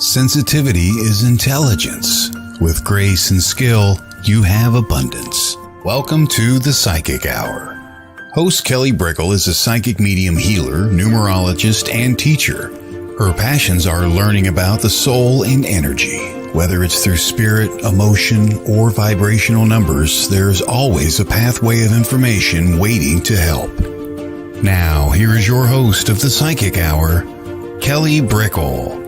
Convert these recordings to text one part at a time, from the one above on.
Sensitivity is intelligence. With grace and skill, you have abundance. Welcome to the Psychic Hour. Host Kelly Brickel is a psychic medium healer, numerologist, and teacher. Her passions are learning about the soul and energy. Whether it's through spirit, emotion, or vibrational numbers, there's always a pathway of information waiting to help. Now, here is your host of the Psychic Hour, Kelly Brickel.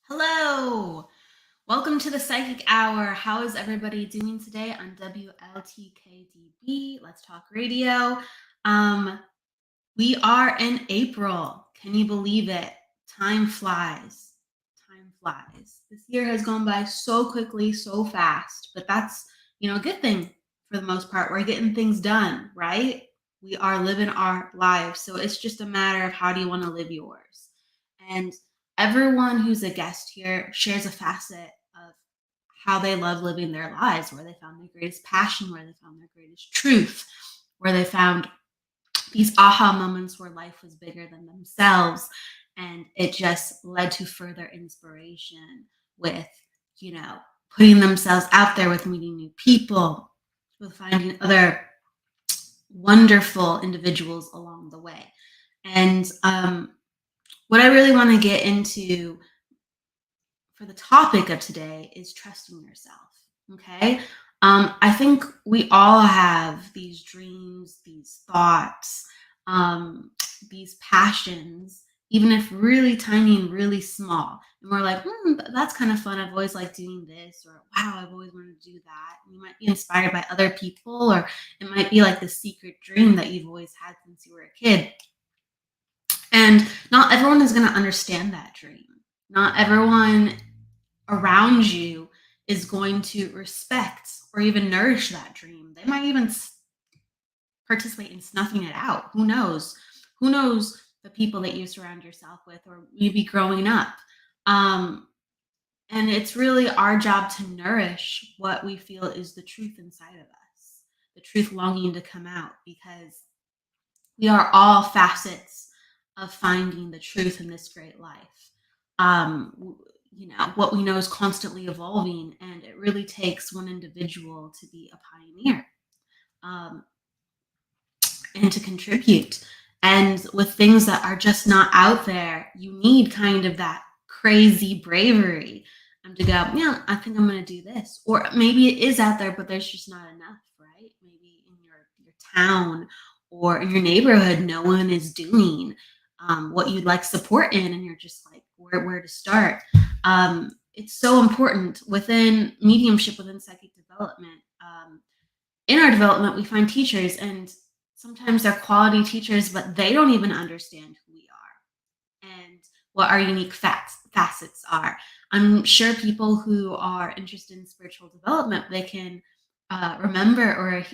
Hello! Welcome to the Psychic Hour. How is everybody doing today on WLTK-DB? Let's Talk Radio. We are in April. Can you believe it? Time flies. Time flies. This year has gone by so quickly, so fast, but that's, a good thing for the most part. We're getting things done, right? We are living our lives. So it's just a matter of how do you want to live yours. And everyone who's a guest here shares a facet of how they love living their lives, where they found their greatest passion, where they found their greatest truth, where they found these aha moments where life was bigger than themselves. And it just led to further inspiration with, putting themselves out there, with meeting new people, with finding other wonderful individuals along the way. And what I really want to get into for the topic of today is trusting yourself. Okay. I think we all have these dreams, these thoughts, these passions, even if really tiny and really small. And we're like, that's kind of fun. I've always liked doing this, or wow, I've always wanted to do that. And you might be inspired by other people, or it might be like the secret dream that you've always had since you were a kid. And not everyone is going to understand that dream. Not everyone around you is going to respect or even nourish that dream. They might even participate in snuffing it out. Who knows? Who knows the people that you surround yourself with, or maybe growing up. And it's really our job to nourish what we feel is the truth inside of us, the truth longing to come out, because we are all facets of finding the truth in this great life. What we know is constantly evolving, and it really takes one individual to be a pioneer and to contribute. And with things that are just not out there, you need kind of that crazy bravery to go, I think I'm going to do this. Or maybe it is out there, but there's just not enough, right? Maybe in your town or in your neighborhood, no one is doing what you'd like support in, and you're just like, where to start. It's so important within mediumship, within psychic development. In our development, we find teachers, and sometimes they're quality teachers, but they don't even understand who we are and what our unique facets are. I'm sure people who are interested in spiritual development, they can remember or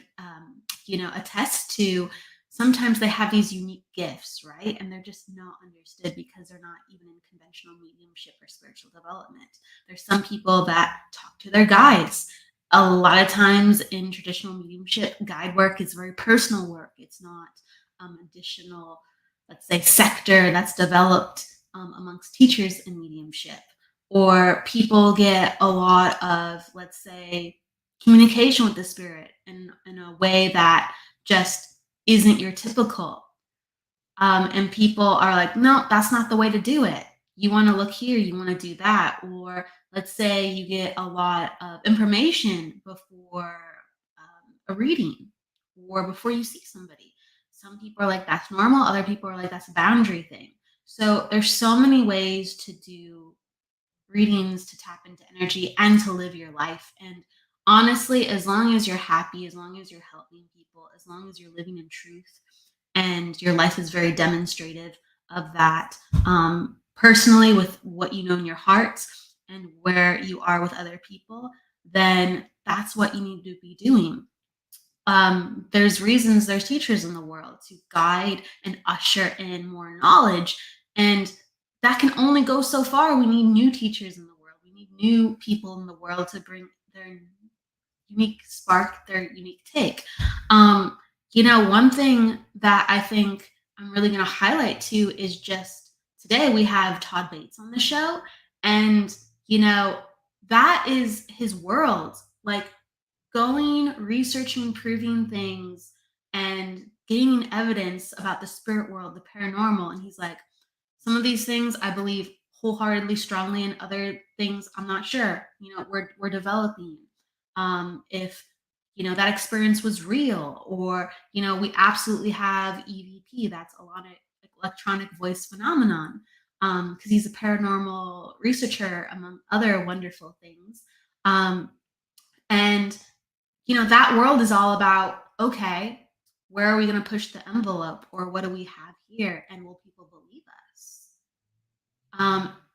attest to. Sometimes they have these unique gifts, right? And they're just not understood because they're not even in conventional mediumship or spiritual development. There's some people that talk to their guides. A lot of times in traditional mediumship, guide work is very personal work. It's not additional, let's say, sector that's developed amongst teachers in mediumship. Or people get a lot of, let's say, communication with the spirit in a way that just isn't your typical. And people are like, no, that's not the way to do it. You want to look here, you want to do that. Or let's say you get a lot of information before a reading or before you see somebody. Some people are like, that's normal. Other people are like, that's a boundary thing. So there's so many ways to do readings, to tap into energy, and to live your life. And honestly, as long as you're happy, as long as you're helping people, as long as you're living in truth, and your life is very demonstrative of that, personally, with what you know in your heart and where you are with other people, then that's what you need to be doing. There's teachers in the world to guide and usher in more knowledge, and that can only go so far. We need new teachers in the world. We need new people in the world to bring their unique spark, their unique take. One thing that I think I'm really going to highlight too is just today we have Todd Bates on the show. And, you know, that is his world. Like going, researching, proving things, and gaining evidence about the spirit world, the paranormal. And he's like, some of these things I believe wholeheartedly, strongly, and other things I'm not sure. We're developing. If that experience was real, or we absolutely have EVP. That's electronic voice phenomenon. Because he's a paranormal researcher, among other wonderful things. And that world is all about, okay, where are we going to push the envelope, or what do we have here, and will people believe us?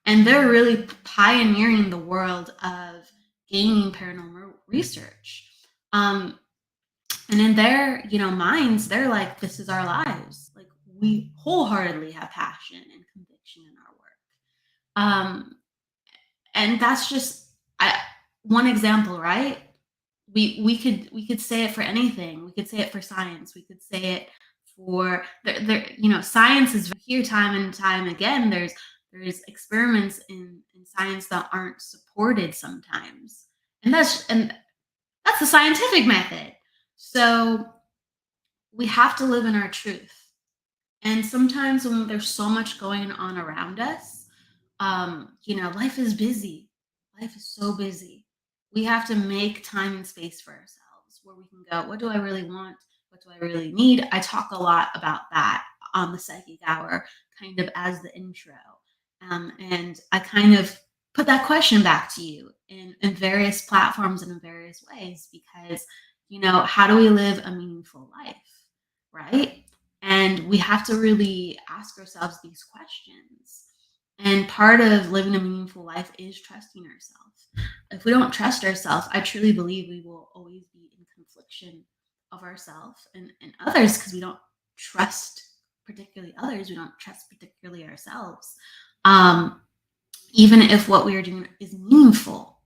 And they're really pioneering the world of gaining paranormal research. And in their, minds, they're like, this is our lives. Like, we wholeheartedly have passion and conviction in our work. And that's just one example, right? We could say it for anything. We could say it for science. We could say it for science is here time and time again. There's experiments in science that aren't supported sometimes, and that's the scientific method. So we have to live in our truth. And sometimes when there's so much going on around us, life is busy. Life is so busy. We have to make time and space for ourselves where we can go, what do I really want? What do I really need? I talk a lot about that on the Psychic Hour, kind of as the intro. And I kind of put that question back to you in various platforms and in various ways, because, how do we live a meaningful life? Right? And we have to really ask ourselves these questions. And part of living a meaningful life is trusting ourselves. If we don't trust ourselves, I truly believe we will always be in confliction of ourselves and others, because we don't trust particularly others. We don't trust particularly ourselves. Even if what we are doing is meaningful.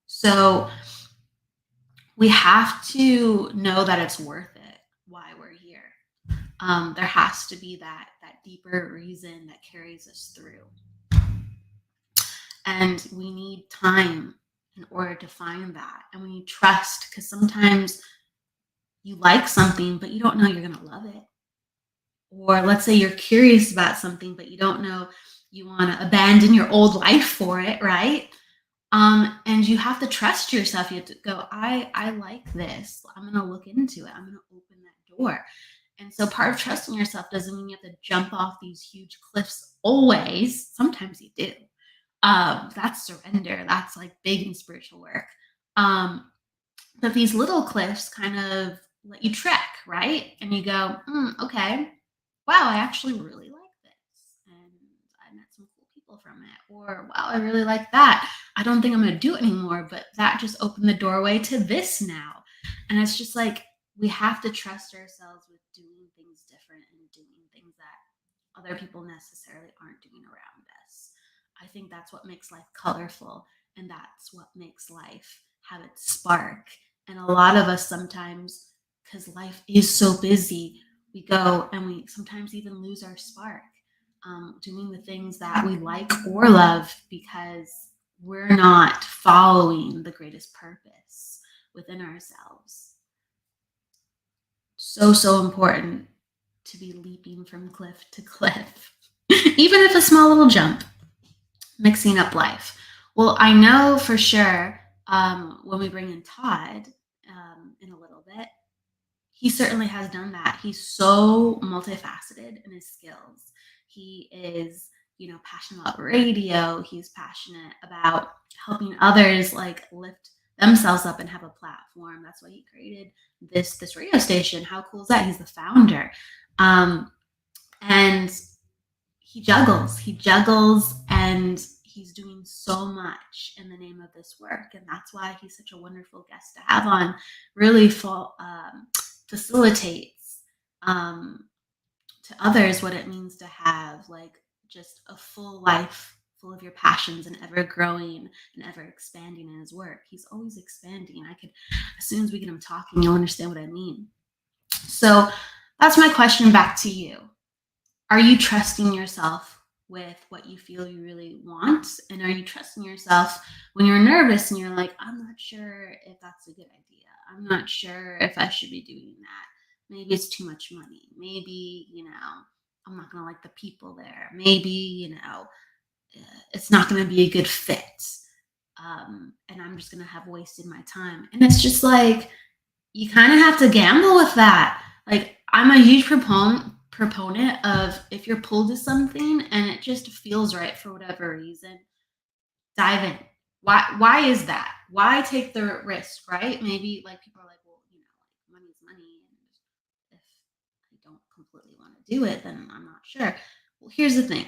So we have to know that it's worth it, why we're here. There has to be that deeper reason that carries us through. And we need time in order to find that. And we need trust, because sometimes you like something, but you don't know you're going to love it. Or let's say you're curious about something, but you don't know you want to abandon your old life for it, right? And you have to trust yourself. You have to go, I like this. I'm going to look into it. I'm going to open that door. And so part of trusting yourself doesn't mean you have to jump off these huge cliffs always. Sometimes you do. That's surrender. That's like big in spiritual work. But these little cliffs kind of let you trek, right? And you go, okay, wow, I actually really like this. And I met some cool people from it. Or, wow, I really like that. I don't think I'm going to do it anymore, but that just opened the doorway to this now. And it's just like, we have to trust ourselves with doing things different and doing things that other people necessarily aren't doing around us. I think that's what makes life colorful, and that's what makes life have its spark. And a lot of us sometimes, because life is so busy, we go and we sometimes even lose our spark, doing the things that we like or love, because we're not following the greatest purpose within ourselves. So important to be leaping from cliff to cliff, even if a small little jump, mixing up life. Well, I know for sure when we bring in Todd in a little bit, he certainly has done that. He's so multifaceted in his skills. He is, passionate about radio. He's passionate about helping others like lift themselves up and have a platform. That's why he created this radio station. How cool is that? He's the founder. And he juggles, and he's doing so much in the name of this work. And that's why he's such a wonderful guest to have on. Really facilitates to others what it means to have like just a full life full of your passions and ever growing and ever expanding in his work. He's always expanding. As soon as we get him talking, you'll understand what I mean. So that's my question back to you. Are you trusting yourself with what you feel you really want? And are you trusting yourself when you're nervous and you're like, I'm not sure if that's a good idea. I'm not sure if I should be doing that. Maybe it's too much money. Maybe, I'm not going to like the people there. Maybe, it's not going to be a good fit. And I'm just going to have wasted my time. And it's just like, you kind of have to gamble with that. Like, I'm a huge proponent of, if you're pulled to something and it just feels right for whatever reason, dive in. Why is that? Why take the risk, right? Maybe like people are like, well, like money's money, and if I don't completely want to do it, then I'm not sure. Well, here's the thing.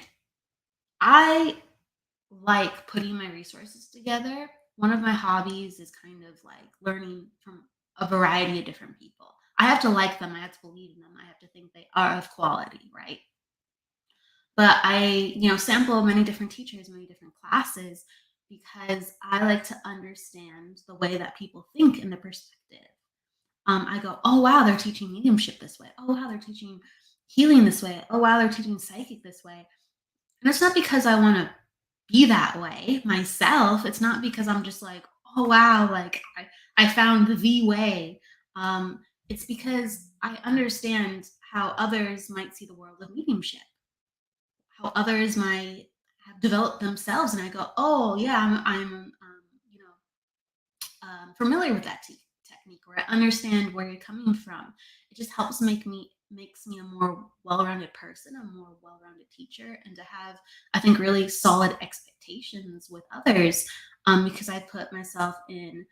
I like putting my resources together. One of my hobbies is kind of like learning from a variety of different people. I have to like them. I have to believe in them. I have to think they are of quality, right? But I, sample many different teachers, many different classes, because I like to understand the way that people think and the perspective. I go, oh, wow, they're teaching mediumship this way. Oh, wow, they're teaching healing this way. Oh, wow, they're teaching psychic this way. And it's not because I want to be that way myself. It's not because I'm just like, oh, wow, like I found the way. It's because I understand how others might see the world of mediumship, how others might have developed themselves. And I go, oh, yeah, I'm familiar with that technique, or I understand where you're coming from. It just helps makes me a more well-rounded person, a more well-rounded teacher, and to have, I think, really solid expectations with others, because I put myself in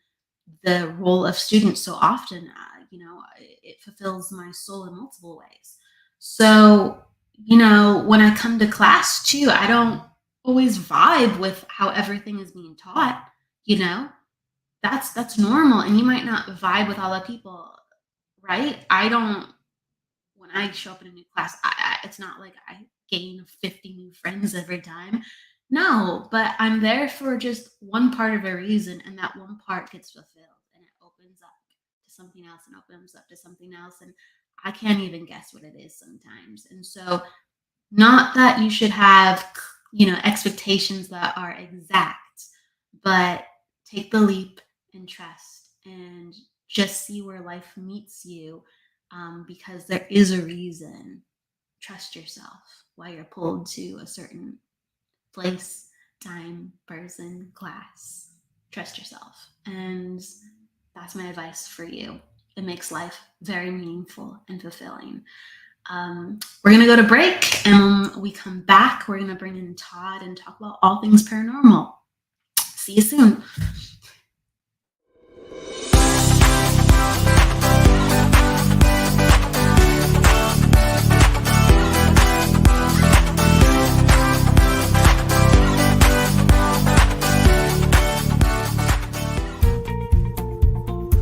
the role of student so often. It fulfills my soul in multiple ways. So, when I come to class too, I don't always vibe with how everything is being taught. You know, that's normal, and you might not vibe with all the people, right? I don't. When I show up in a new class, it's not like I gain 50 new friends every time. No, but I'm there for just one part of a reason, and that one part gets fulfilled, and it opens up to something else, and opens up to something else, and I can't even guess what it is sometimes. And so, not that you should have, expectations that are exact, but take the leap and trust, and just see where life meets you, because there is a reason. Trust yourself while you're pulled to a certain place, time, person, class. Trust yourself. And that's my advice for you. It makes life very meaningful and fulfilling. We're going to go to break, and when we come back, we're going to bring in Todd and talk about all things paranormal. See you soon.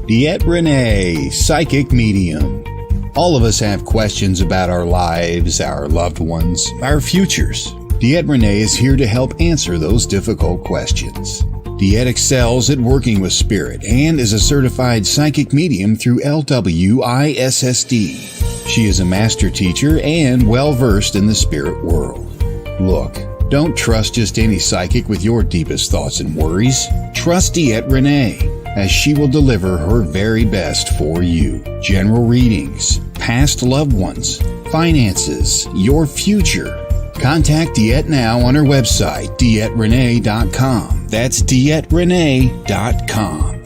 DeEtte Renee, psychic medium. All of us have questions about our lives, our loved ones, our futures. DeEtte Renee is here to help answer those difficult questions. DeEtte excels at working with spirit and is a certified psychic medium through LWISSD. She is a master teacher and well-versed in the spirit world. Look, don't trust just any psychic with your deepest thoughts and worries. Trust DeEtte Renee, as she will deliver her very best for you. General readings, past loved ones, finances, your future. Contact DeEtte now on her website, DeEtteRenee.com. That's DeEtteRenee.com.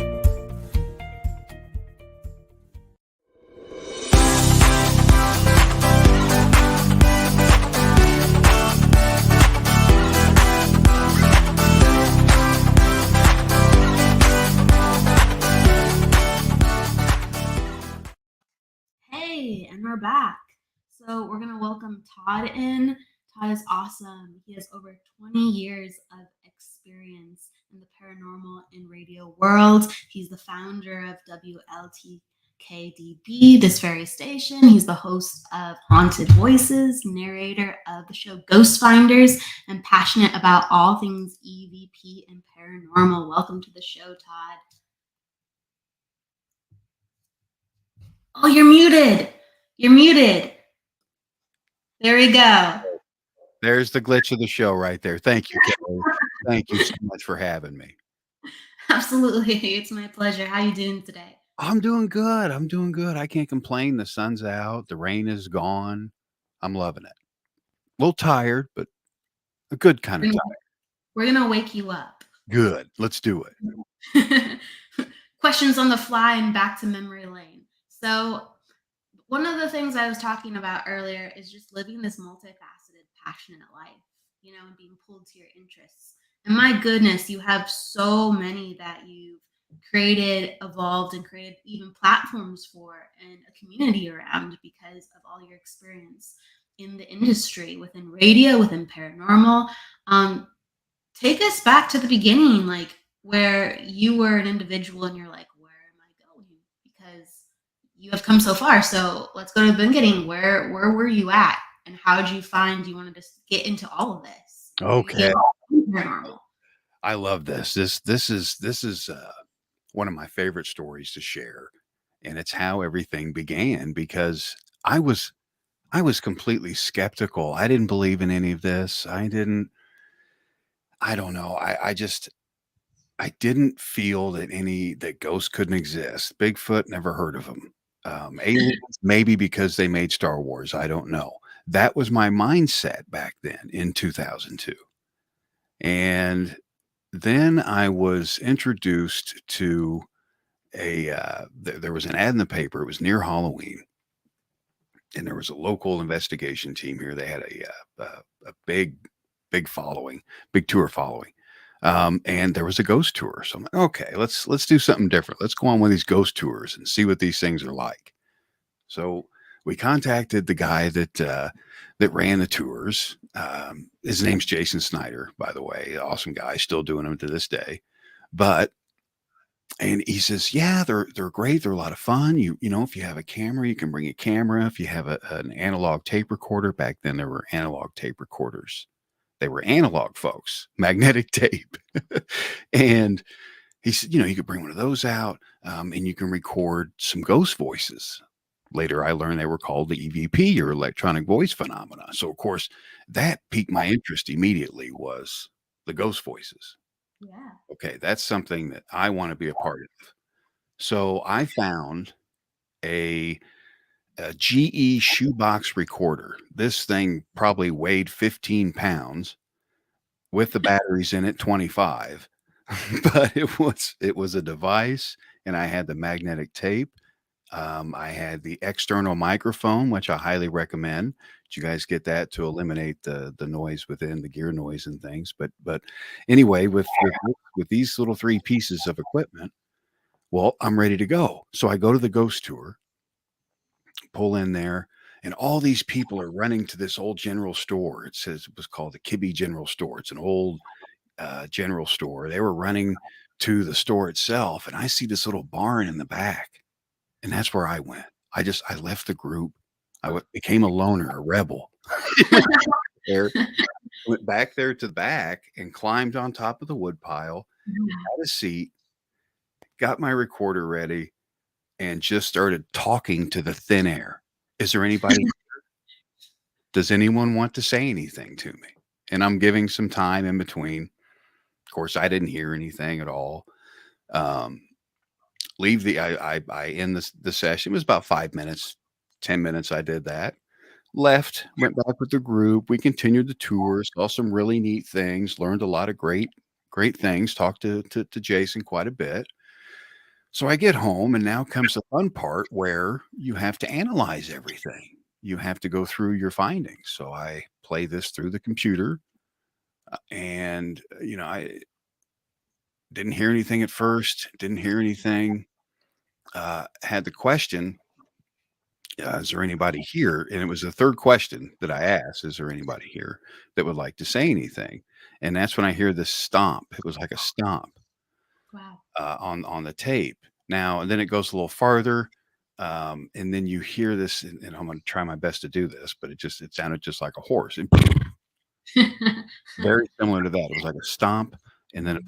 And we're back. So we're going to welcome Todd in. Todd is awesome. He has over 20 years of experience in the paranormal and radio world. He's the founder of WLTK-DB, this very station. He's the host of Haunted Voices, narrator of the show Ghost Finders, and passionate about all things EVP and paranormal. Welcome to the show, Todd. Oh, you're muted. You're muted. There we go. There's the glitch of the show right there. Thank you, Kelly. Thank you so much for having me. Absolutely. It's my pleasure. How you doing today? I'm doing good. I'm doing good. I can't complain. The sun's out. The rain is gone. I'm loving it. A little tired, but a good kind of We're gonna, tired. we're gonna wake you up. Good. Let's do it. Questions on the fly and back to memory lane. So, one of the things I was talking about earlier is just living this multifaceted, passionate life, and being pulled to your interests. And my goodness, you have so many that you've created, evolved, and created even platforms for and a community around because of all your experience in the industry, within radio, within paranormal. Um, Take us back to the beginning, like where you were an individual and you're like, where am I going? Because you have come so far. So let's go to the beginning. Where were you at? And how did you find you wanted to get into all of this? Okay. Paranormal. I love this. This is one of my favorite stories to share, and it's how everything began because I was completely skeptical. I didn't believe in any of this. I don't know. I didn't feel that ghosts couldn't exist. Bigfoot, never heard of them. Aliens, maybe because they made Star Wars. I don't know. That was my mindset back then in 2002. And then I was introduced to there was an ad in the paper. It was near Halloween, and there was a local investigation team here. They had a big following, big tour following. And there was a ghost tour. So I'm like, okay, let's do something different. Let's go on one of these ghost tours and see what these things are like. So we contacted the guy that ran the tours. His name's Jason Snyder, by the way, awesome guy, still doing them to this day. But and he says, yeah, they're great. They're a lot of fun. You know, if you have a camera, you can bring a camera. If you have an analog tape recorder, back then there were analog tape recorders. They were analog, folks, magnetic tape. And he said, you know, you could bring one of those out, and you can record some ghost voices. Later, I learned they were called the EVP, or electronic voice phenomena. So, of course, that piqued my interest immediately, was the ghost voices. Yeah. Okay, that's something that I want to be a part of. So I found a GE shoebox recorder. This thing probably weighed 15 pounds, with the batteries in it 25. But it was a device, and I had the magnetic tape. I had the external microphone, which I highly recommend. Did you guys get that to eliminate the noise within the gear noise and things? But anyway, with these little three pieces of equipment, well, I'm ready to go. So I go to the ghost tour, pull in there, and all these people are running to this old general store. It says it was called the Kibbe General Store. It's an old general store. They were running to the store itself, and I see this little barn in the back, and that's where I went. I left the group. Became a loner, a rebel. There, went back there to the back and climbed on top of the wood pile, had a seat, got my recorder ready, and just started talking to the thin air. Is there anybody? Does anyone want to say anything to me? And I'm giving some time in between. Of course, I didn't hear anything at all. Um, leave the I end the session. It was about 5 minutes, 10 minutes. I did that. Left, went back with the group. We continued the tour, saw some really neat things, learned a lot of great things, talked to Jason quite a bit. So I get home, and now comes the fun part where you have to analyze everything. You have to go through your findings. So I play this through the computer, and I didn't hear anything at first, didn't hear anything. Had the question, is there anybody here? And it was the third question that I asked, is there anybody here that would like to say anything? And that's when I hear this stomp. It was like a stomp Wow. on the tape. Now, and then it goes a little farther. And then you hear this, and I'm going to try my best to do this, but it sounded just like a horse. Very similar to that. It was like a stomp, and then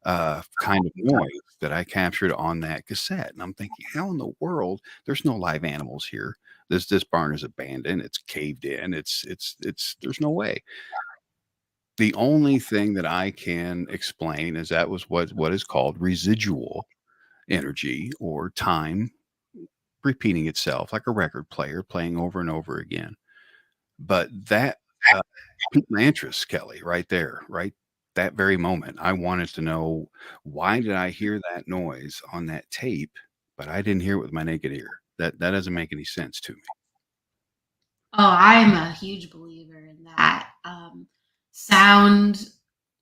kind of noise that I captured on that cassette. And I'm thinking, how in the world? There's no live animals here. This barn is abandoned. It's caved in. It's. There's no way. The only thing that I can explain is that was what is called residual energy or time repeating itself like a record player playing over and over again. But that uh, piqued my interest, Kelly, right there, right that very moment. I wanted to know, why did I hear that noise on that tape, but I didn't hear it with my naked ear? That doesn't make any sense to me. Oh, I'm a huge believer in that. Sound,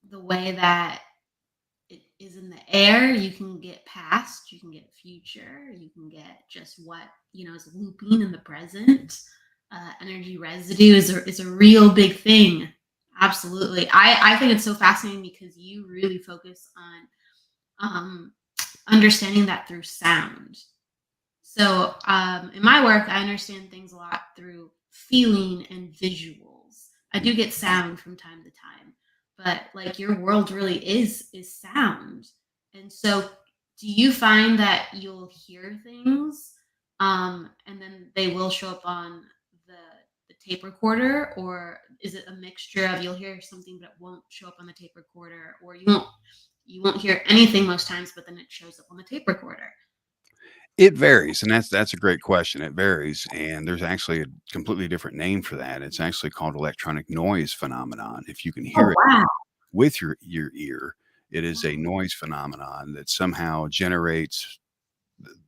the way that it is in the air, you can get past, you can get future, you can get just what, is looping in the present. Energy residue is a real big thing. Absolutely. I think it's so fascinating because you really focus on understanding that through sound. So in my work, I understand things a lot through feeling and visuals. I do get sound from time to time, but like your world really is sound. And so, do you find that you'll hear things, and then they will show up on the the tape recorder, or is it a mixture of you'll hear something but it won't show up on the tape recorder, or you won't hear anything most times, but then it shows up on the tape recorder? It varies, and that's a great question. It varies, and there's actually a completely different name for that. It's actually called electronic noise phenomenon. If you can Oh hear it wow! with your ear, it is a Wow. noise phenomenon that somehow generates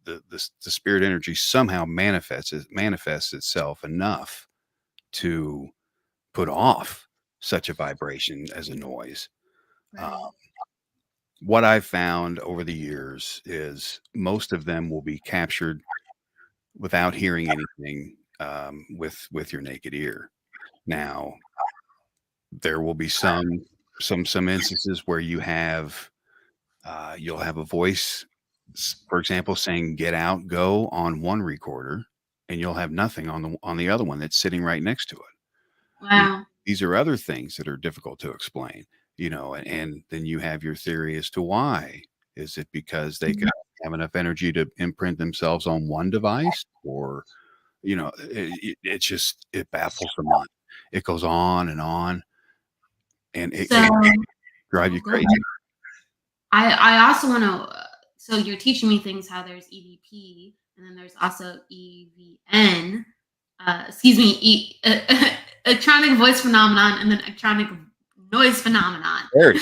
the spirit energy somehow manifests itself enough to put off such a vibration as a noise. Uh, Right. what I've found over the years is most of them will be captured without hearing anything with your naked ear. Now, there will be some instances where you'll have a voice, for example, saying "get out, go" on one recorder, and you'll have nothing on the other one that's sitting right next to it. You know, Wow. these are other things that are difficult to explain, and then you have your theory as to why. Is it because they Mhm. can have enough energy to imprint themselves on one device, or it just it baffles the mind. It goes on, and it So, can drive oh, you go crazy. ahead. I also want to. So you're teaching me things how there's EVP and then there's also EVN. Excuse me, electronic voice phenomenon and then electronic noise phenomenon. Very,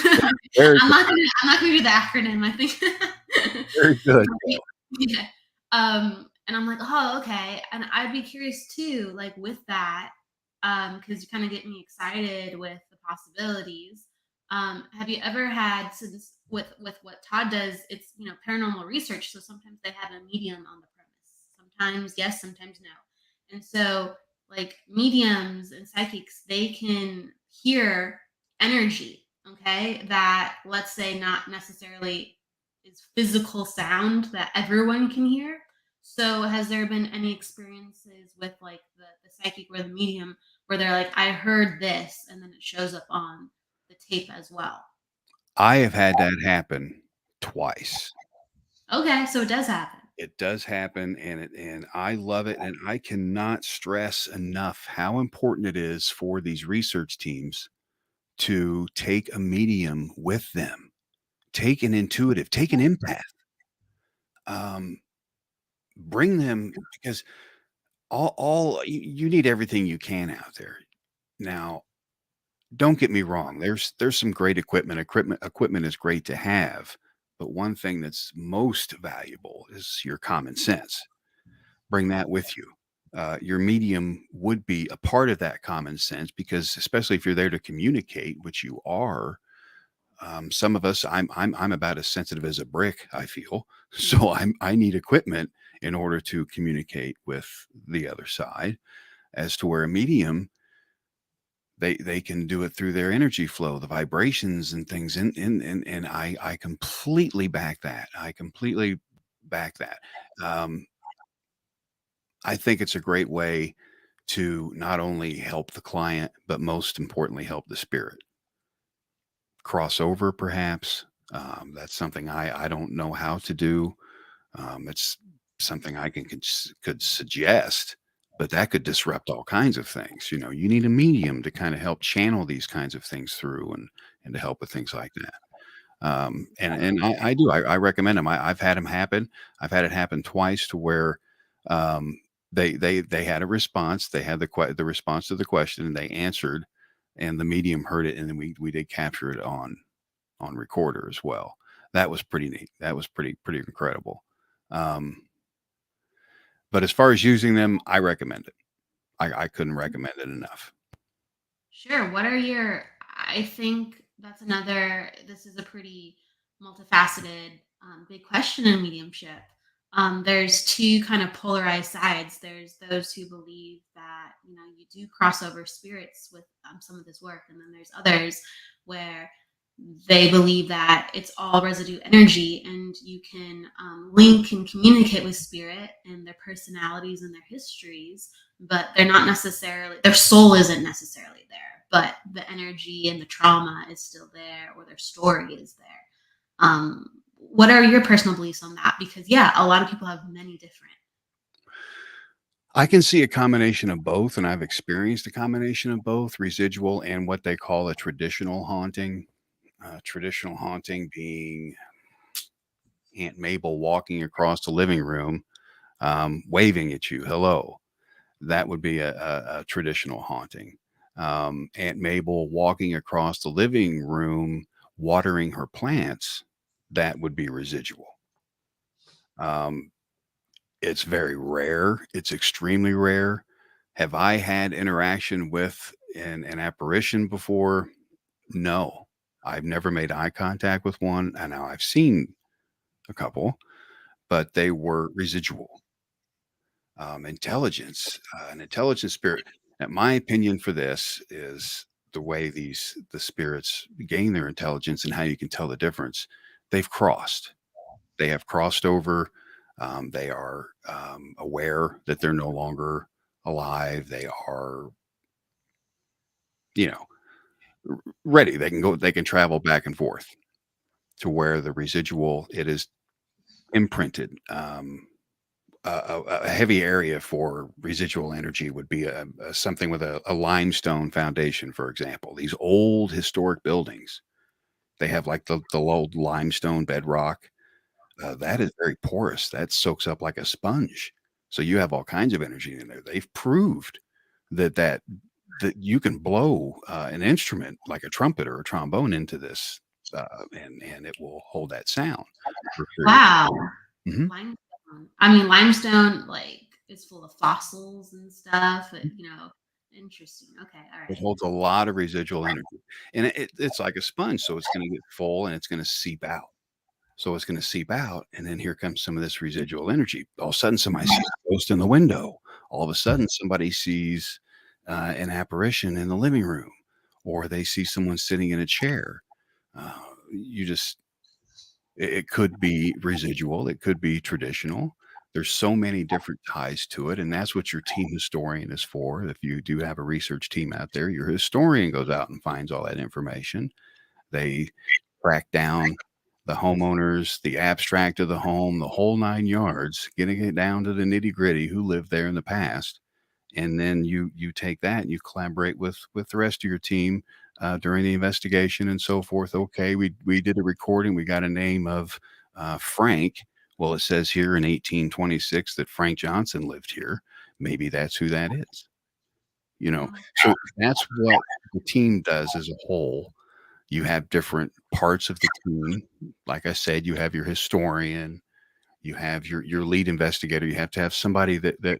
very, I'm not gonna do the acronym. I think. very good. Yeah. And I'm like, oh, okay. And I'd be curious too, like with that, because you kind of get me excited with the possibilities. Have you ever had, since with what Todd does, it's paranormal research, so sometimes they have a medium on the premise. Sometimes yes, sometimes no. And so like mediums and psychics, they can hear energy, okay, that let's say not necessarily is physical sound that everyone can hear. So has there been any experiences with like the psychic or the medium where they're like, I heard this, and then it shows up on the tape as well? I have had that happen twice. Okay, so it does happen. It does happen, and I love it, and I cannot stress enough how important it is for these research teams to take a medium with them. Take an intuitive, take an empath, um, bring them, because all you need everything you can out there. Now, don't get me wrong, there's some great equipment is great to have, but one thing that's most valuable is your common sense. Bring that with you. Your medium would be a part of that common sense, because especially if you're there to communicate, which you are, some of us, I'm about as sensitive as a brick, I feel. So I need equipment in order to communicate with the other side, as to where a medium, they can do it through their energy flow, the vibrations and things, and I completely back that. I completely back that. Um, I think it's a great way to not only help the client, but most importantly, help the spirit crossover, perhaps. That's something I don't know how to do. It's something I could suggest, but that could disrupt all kinds of things. You know, you need a medium to kind of help channel these kinds of things through and to help with things like that. I recommend them. I've had them happen. I've had it happen twice to where um, they had a response. They had the response to the question, and they answered, and the medium heard it, and then we did capture it on recorder as well. That was pretty neat. That was pretty incredible. Um, but as far as using them, I recommend it. I couldn't recommend it enough. Sure. What are your, I think that's another, this is a pretty multifaceted, big question in mediumship. There's two kind of polarized sides. There's those who believe that, you do crossover spirits with some of this work. And then there's others where they believe that it's all residue energy and you can link and communicate with spirit and their personalities and their histories, but they're not necessarily, their soul isn't necessarily there, but the energy and the trauma is still there, or their story is there. What are your personal beliefs on that? Because yeah, a lot of people have many different. I can see a combination of both, and I've experienced a combination of both residual and what they call a traditional haunting. Traditional haunting being Aunt Mabel walking across the living room, waving at you, hello. That would be a traditional haunting. Aunt Mabel walking across the living room, watering her plants, that would be residual. Um, it's very rare. It's extremely rare. Have I had interaction with an apparition before? No. I've never made eye contact with one. And now I've seen a couple, but they were residual. Intelligence, an intelligent spirit. And my opinion for this is the way the spirits gain their intelligence and how you can tell the difference. They've crossed. They have crossed over. They are aware that they're no longer alive. They are, you know, ready. They can go. They can travel back and forth to where the residual it is imprinted. A heavy area for residual energy would be something with a limestone foundation, for example. These old historic buildings, they have like the old limestone bedrock. That is very porous. That soaks up like a sponge. So you have all kinds of energy in there. They've proved that that you can blow an instrument like a trumpet or a trombone into this, and it will hold that sound for a period Wow. of time. Limestone. I mean, limestone like is full of fossils and stuff. Interesting. Okay, all It right. holds a lot of residual energy, and it's like a sponge, so it's gonna get full and it's gonna seep out. So it's gonna seep out, and then here comes some of this residual energy. All of a sudden, somebody sees a ghost in the window. All of a sudden, somebody sees an apparition in the living room, or they see someone sitting in a chair. You just it could be residual, it could be traditional. There's so many different ties to it, and that's what your team historian is for. If you do have a research team out there, your historian goes out and finds all that information. They track down the homeowners, the abstract of the home, the whole 9 yards, getting it down to the nitty-gritty, who lived there in the past, and then you take that and you collaborate with the rest of your team during the investigation and so forth. Okay, we did a recording. We got a name of Frank. Well, it says here in 1826 that Frank Johnson lived here. Maybe that's who that is. You know, Wow. so that's what the team does as a whole. You have different parts of the team. Like I said, you have your historian, you have your lead investigator. You have to have somebody that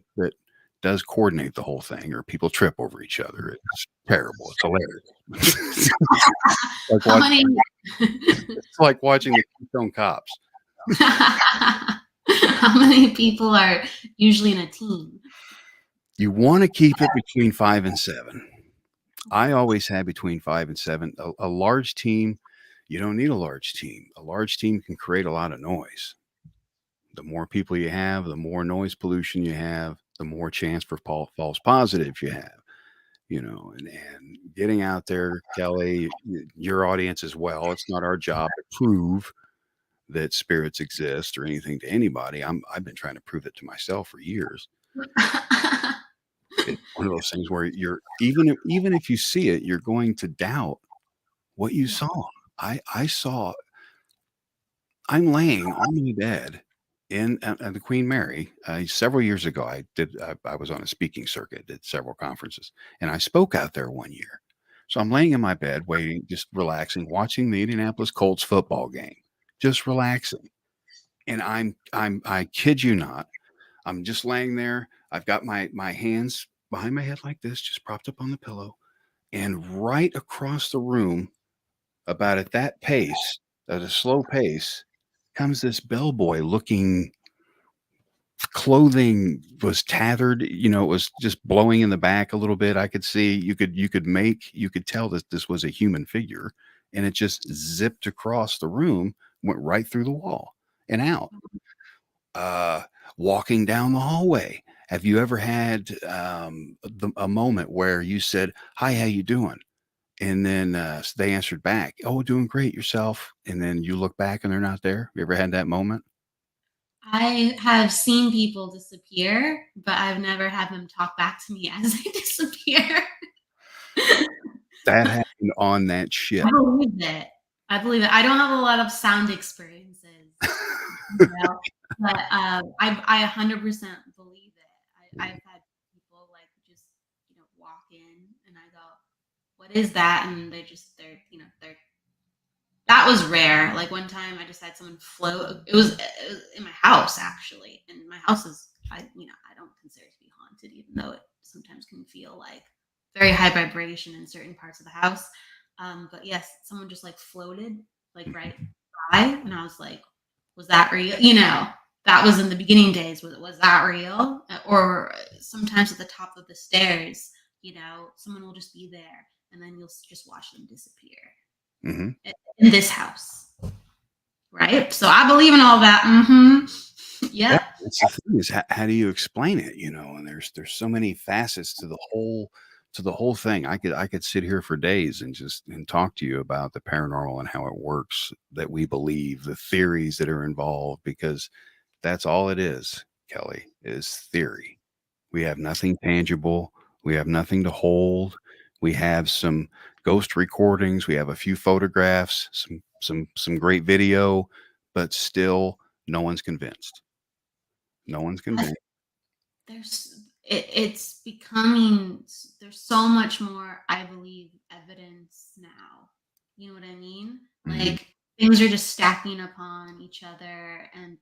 does coordinate the whole thing, or people trip over each other. It's terrible. It's hilarious. Like How many it's like watching the Keystone Cops. how many people are usually in a team? You want to keep it between 5 and 7. I always had between 5 and 7. A large team, you don't need a large team. A large team can create a lot of noise. The more people you have, the more noise pollution you have, the more chance for false positives you have. and getting out there, Kelly, your audience as well. It's not our job to prove that spirits exist or anything to anybody. I've been trying to prove it to myself for years. It's one of those things where you're even if you see it, you're going to doubt what you Yeah. saw. I saw. I'm laying on my bed in at the Queen Mary. Several years ago, I was on a speaking circuit, did several conferences, and I spoke out there one year. So I'm laying in my bed, waiting, just relaxing, watching the Indianapolis Colts football game, just relaxing. And I kid you not, I'm just laying there. I've got my hands behind my head like this, just propped up on the pillow, and right across the room, about at that pace, at a slow pace, comes this bellboy looking. Clothing was tattered, it was just blowing in the back a little bit. I could see you could tell that this was a human figure, and it just zipped across the room, went right through the wall and out. Uh, Walking down the hallway. Have you ever had a moment where you said, "Hi, how you doing?" And then they answered back, "Oh, doing great, yourself." And then you look back and they're not there. You ever had that moment? I have seen people disappear, but I've never had them talk back to me as they disappear. That happened on that ship. I believe it. I believe it. I don't have a lot of sound experiences, but I 100% believe it. I've had people like just walk in, and I go, "What is that?" And they're that was rare. Like one time, I just had someone float. It was in my house actually, and my house is I don't consider it to be haunted, even though it sometimes can feel like very high vibration in certain parts of the house. But yes, someone just like floated like right by, and I was like, "Was that real?" That was in the beginning days. Was that real? Or sometimes at the top of the stairs, someone will just be there, and then you'll just watch them disappear Hmm. in this house, right? So I believe in all that. Mm-hmm. Yeah, Yep. that's the thing is how do you explain it? And there's so many facets to the whole thing. I could sit here for days and talk to you about the paranormal and how it works, that we believe, the theories that are involved, because that's all it is, Kelly, is theory. We have nothing tangible. We have nothing to hold. We have some ghost recordings. We have a few photographs, some great video, but still no one's convinced. No one's convinced. It's becoming, there's so much more, I believe, evidence now. You know what I mean? Mhm. Like things are just stacking upon each other, and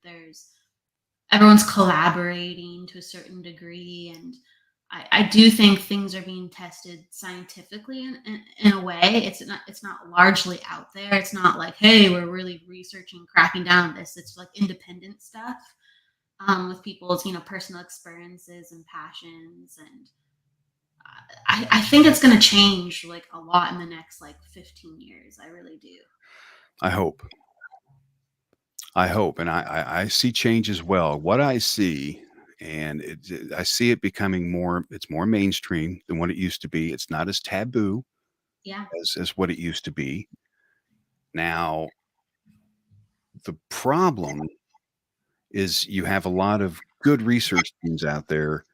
everyone's collaborating to a certain degree, and I do think things are being tested scientifically in a way. It's not largely out there. It's not like, hey, we're really researching, cracking down on this. It's like independent stuff, with people's personal experiences and passions, and I think it's going to change like a lot in the next like 15 years. I really do. I hope. I hope, and I see change as well. What I see, and I see it becoming more. It's more mainstream than what it used to be. It's not as taboo Yeah. as what it used to be. Now, the problem is you have a lot of good research teams out there.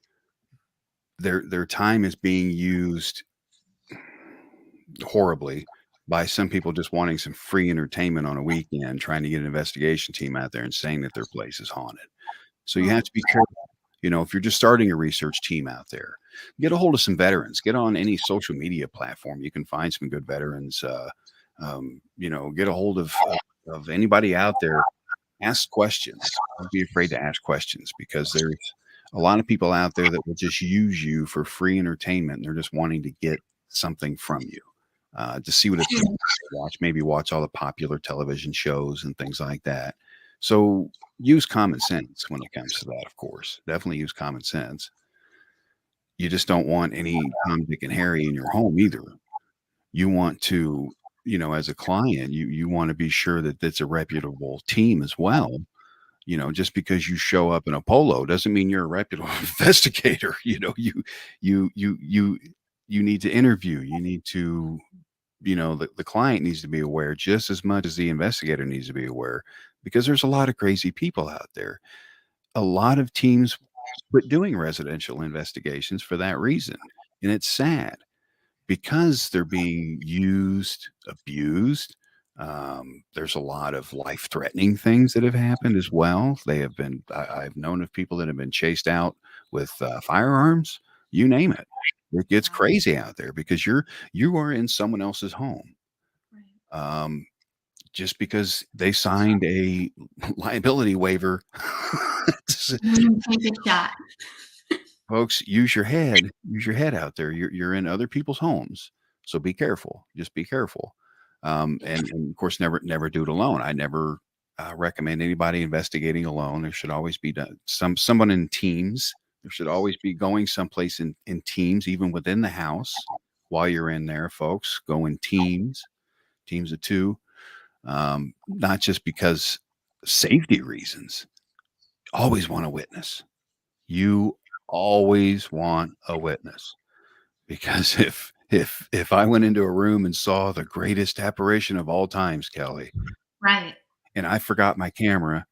Their time is being used horribly by some people just wanting some free entertainment on a weekend, trying to get an investigation team out there and saying that their place is haunted. So you have Well, to be careful. If you're just starting a research team out there, get a hold of some veterans. Get on any social media platform. You can find some good veterans. Get a hold of anybody out there. Ask questions. Don't be afraid to ask questions, because there's a lot of people out there that will just use you for free entertainment. And they're just wanting to get something from you, to see what it's like to watch all the popular television shows and things like that. So use common sense when it comes to that, of course. Definitely use common sense. You just don't want any Tom, Dick, and Harry in your home either. You want to, as a client, you want to be sure that it's a reputable team as well. Just because you show up in a polo doesn't mean you're a reputable investigator. You you need to interview. You need to, the client needs to be aware just as much as the investigator needs to be aware, because there's a lot of crazy people out there. A lot of teams quit doing residential investigations for that reason. And it's sad because they're being used, abused. There's a lot of life threatening things that have happened as well. I've known of people that have been chased out with firearms, you name it. It gets Wow. crazy out there because you are in someone else's home. Right. Um, just because they signed a liability waiver. Take a shot. Folks, use your head out there. You're in other people's homes, so be careful. Just be careful. And of course, never do it alone. I never recommend anybody investigating alone. There should always be someone in teams. There should always be going someplace in teams, even within the house. While you're in there, folks, go in teams of two. Not just because safety reasons. Always want a witness. You always want a witness, because if I went into a room and saw the greatest apparition of all times, Kelly, Right. and I forgot my camera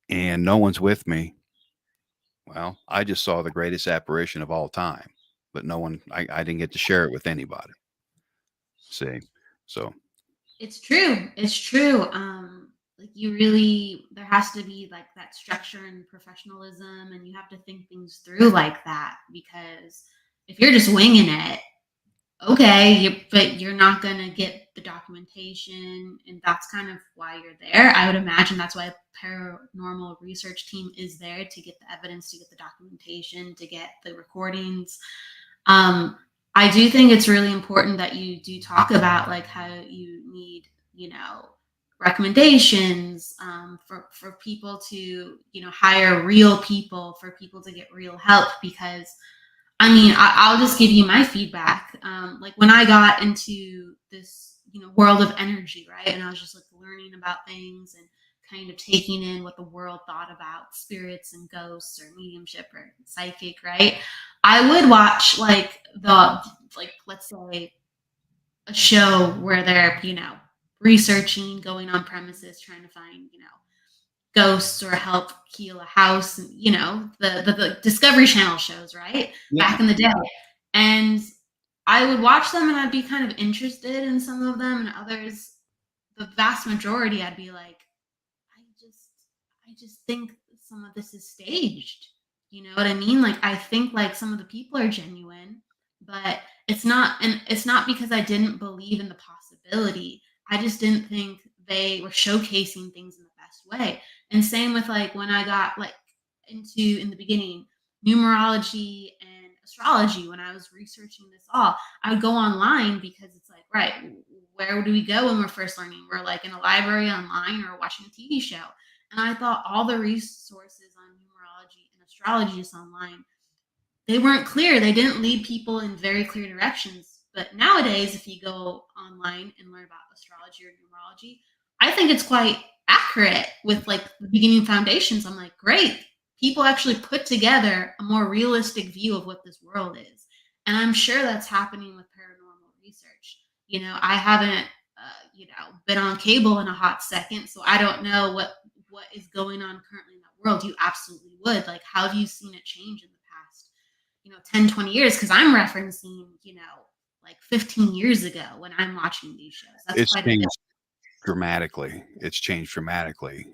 and no one's with me, well, I just saw the greatest apparition of all time, but I didn't get to share it with anybody. See, so It's true. It's true. Like you really, there has to be like that structure and professionalism, and you have to think things through like that, because if you're just winging it, okay, but you're not going to get the documentation, and that's kind of why you're there. I would imagine that's why a paranormal research team is there, to get the evidence, to get the documentation, to get the recordings. um, I do think it's really important that you do talk about like how you need, recommendations, for people to, hire real people, for people to get real help, because I mean, I'll just give you my feedback. Like when I got into this, world of energy, right, and I was just like learning about things and kind of taking in what the world thought about spirits and ghosts or mediumship or psychic, right? I would watch like let's say a show where they're, researching, going on premises, trying to find, ghosts or help heal a house, and the Discovery Channel shows, right, yeah, back in the day. And I would watch them and I'd be kind of interested in some of them, and others, the vast majority, I'd be like, i just I just think some of this is staged. You know what I mean? Like I think like some of the people are genuine, but it's not because I didn't believe in the possibility. I just didn't think they were showcasing things in the best way. And same with like when I got like into, in the beginning, numerology and astrology. When I was researching this all, I would go online, because it's like, right, where do we go when we're first learning? We're like in a library, online, or watching a TV show. And I thought all the resources on numerology and astrology is online. They weren't clear. They didn't lead people in very clear directions. But nowadays, if you go online and learn about astrology or numerology, I think it's quite accurate with like the beginning foundations. I'm like, great. People actually put together a more realistic view of what this world is. And I'm sure that's happening with paranormal research. I haven't, been on cable in a hot second, so I don't know what is going on currently in that world. You absolutely would. Like, how have you seen it change in the past, 10, 20 years? Because I'm referencing, like 15 years ago when I'm watching these shows. That's it's quite a bit. changed dramatically. It's changed dramatically.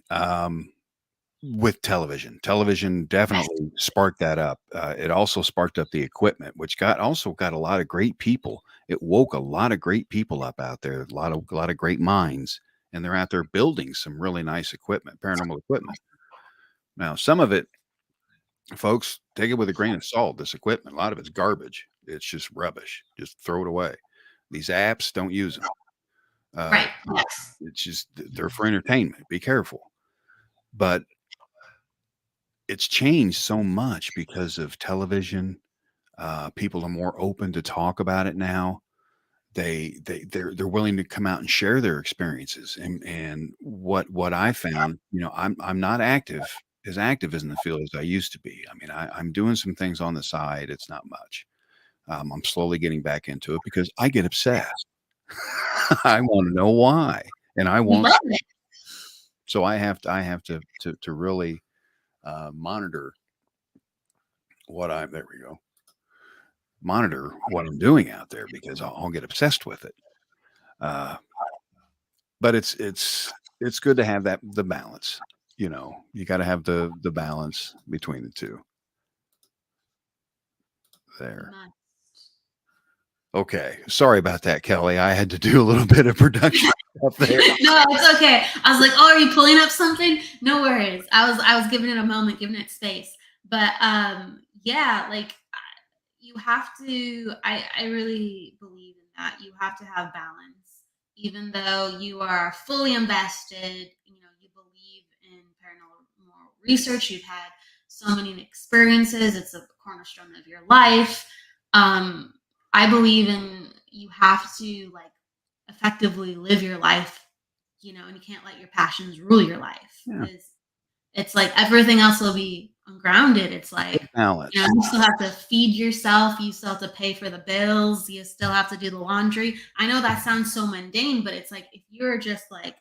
With television. Television definitely sparked that up. It also sparked up the equipment, which also got a lot of great people. It woke a lot of great people up out there, a lot of great minds, and they're out there building some really nice equipment, paranormal equipment. Now, some of it, folks, take it with a grain of salt. This equipment, a lot of it's garbage. It's just rubbish. Just throw it away. These apps, don't use them. Right. Yes. It's just they're for entertainment. Be careful. But it's changed so much because of television. People are more open to talk about it now. They're willing to come out and share their experiences. And what I found, I'm not as active as in the field as I used to be. I mean, I'm doing some things on the side. It's not much. I'm slowly getting back into it because I get obsessed. I want to know why, and I We won't. love it. So I have to really monitor what I'm. There we go. Monitor what I'm doing out there because I'll get obsessed with it. Uh, but it's good to have that the balance. You got to have the balance between the two. You There. must. Okay. Sorry about that, Kelly. I had to do a little bit of production up there. No, it's okay. I was like, "Oh, are you pulling up something?" No worries. I was giving it a moment, giving it space. But yeah, like you have to. I really believe in that. You have to have balance, even though you are fully invested. You believe in paranormal research. You've had so many experiences. It's a cornerstone of your life. Um, I believe in you have to like effectively live your life, and you can't let your passions rule your life Yeah. because it's like everything else will be ungrounded. It's like, Balance. you still have to feed yourself, you still have to pay for the bills, you still have to do the laundry. I know that sounds so mundane, but it's like if you're just like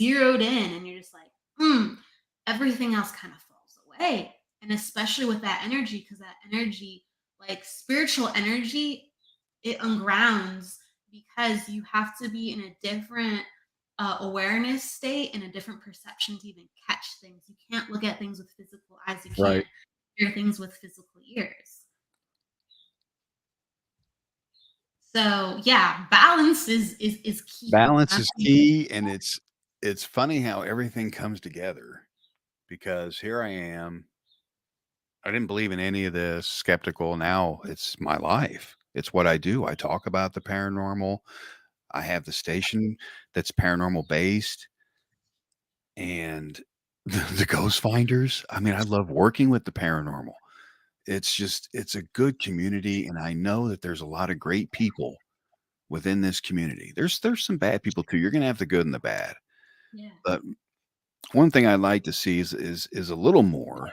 zeroed in and you're just like, everything else kind of falls away. And especially with that energy, because that energy, like spiritual energy, it ungrounds because you have to be in a different awareness state and a different perception to even catch things. You can't look at things with physical eyes. You Right. can't hear things with physical ears. So yeah, balance is key. Balance is key, and it's funny how everything comes together because here I am. I didn't believe in any of this, skeptical. Now it's my life. It's what I do. I talk about the paranormal. I have the station that's paranormal based and the ghost finders. I mean, I love working with the paranormal. It's a good community, and I know that there's a lot of great people within this community. There's some bad people too. You're gonna have the good and the bad. Yeah. But one thing I'd like to see is a little more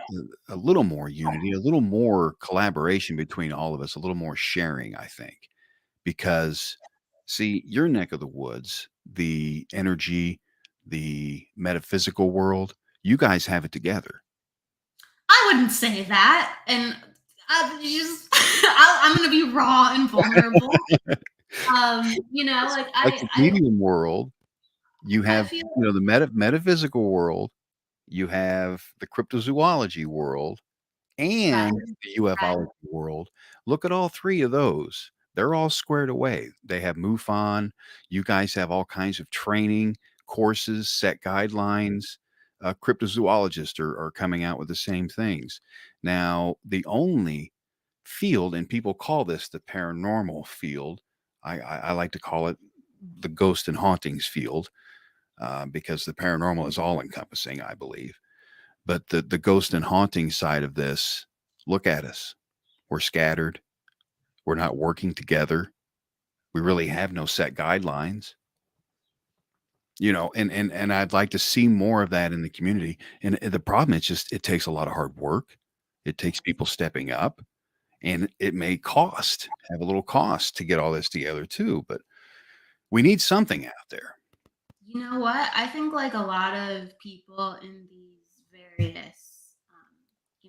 unity, a little more collaboration between all of us, a little more sharing, I think. Because see, your neck of the woods, the energy, the metaphysical world, you guys have it together. I wouldn't say that. And I just I'm gonna be raw and vulnerable. Like Like I the I medium world, you I have, feel the metaphysical world, you have the cryptozoology world, right, and the right, ufology world. Look at all three of those. They're all squared away. They have MUFON. You guys have all kinds of training courses, set guidelines. Cryptozoologists are coming out with the same things. Now, the only field, and people call this the paranormal field, I like to call it the ghost and hauntings field because the paranormal is all encompassing, I believe. But the ghost and haunting side of this, look at us. We're scattered. We're not working together. We really have no set guidelines. And I'd like to see more of that in the community. And the problem is just it takes a lot of hard work. It takes people stepping up, and it may have a little cost to get all this together too. But we need something out there. You know what? I think like a lot of people in these various,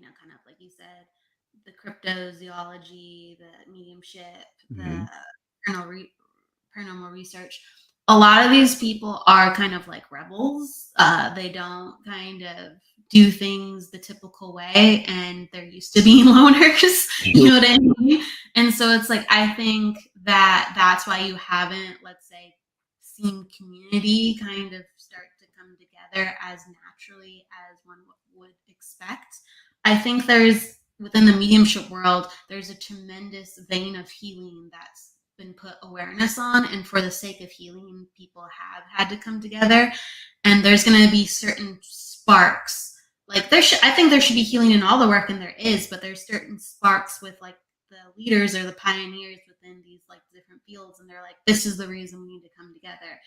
kind of like you said, the cryptozoology, the mediumship, the Mhm. paranormal, paranormal research, a lot of these people are kind of like rebels. They don't kind of do things the typical way, and they're used to being loners. You know what I mean? And so it's like I think that that's why you haven't, let's say, seen community kind of start to come together as naturally as one would expect. I think there's within the mediumship world, there's a tremendous vein of healing that's been put awareness on, and for the sake of healing, people have had to come together. And there's going to be certain sparks. Like I think there should be healing in all the work, and there is, but there's certain sparks with like the leaders or the pioneers within these like different fields, and they're like, this is the reason we need to come together.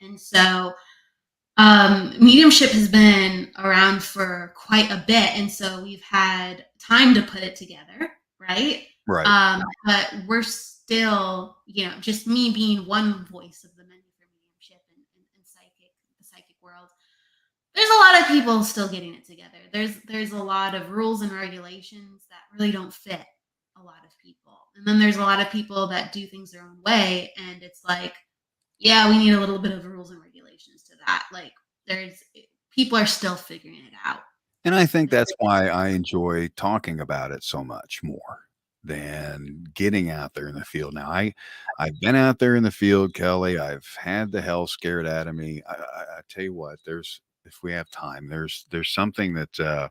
And so mediumship has been around for quite a bit, and so we've had time to put it together, right? Right. But we're still, just me being one voice of the many for mediumship and the psychic world. There's a lot of people still getting it together. There's a lot of rules and regulations that really don't fit a lot of people. And then there's a lot of people that do things their own way. And it's like, yeah, we need a little bit of rules and regulations to that. Like people are still figuring it out. And I think that's why I enjoy talking about it so much more than getting out there in the field. Now, I've been out there in the field, Kelly. I've had the hell scared out of me. I tell you what, if we have time, there's something that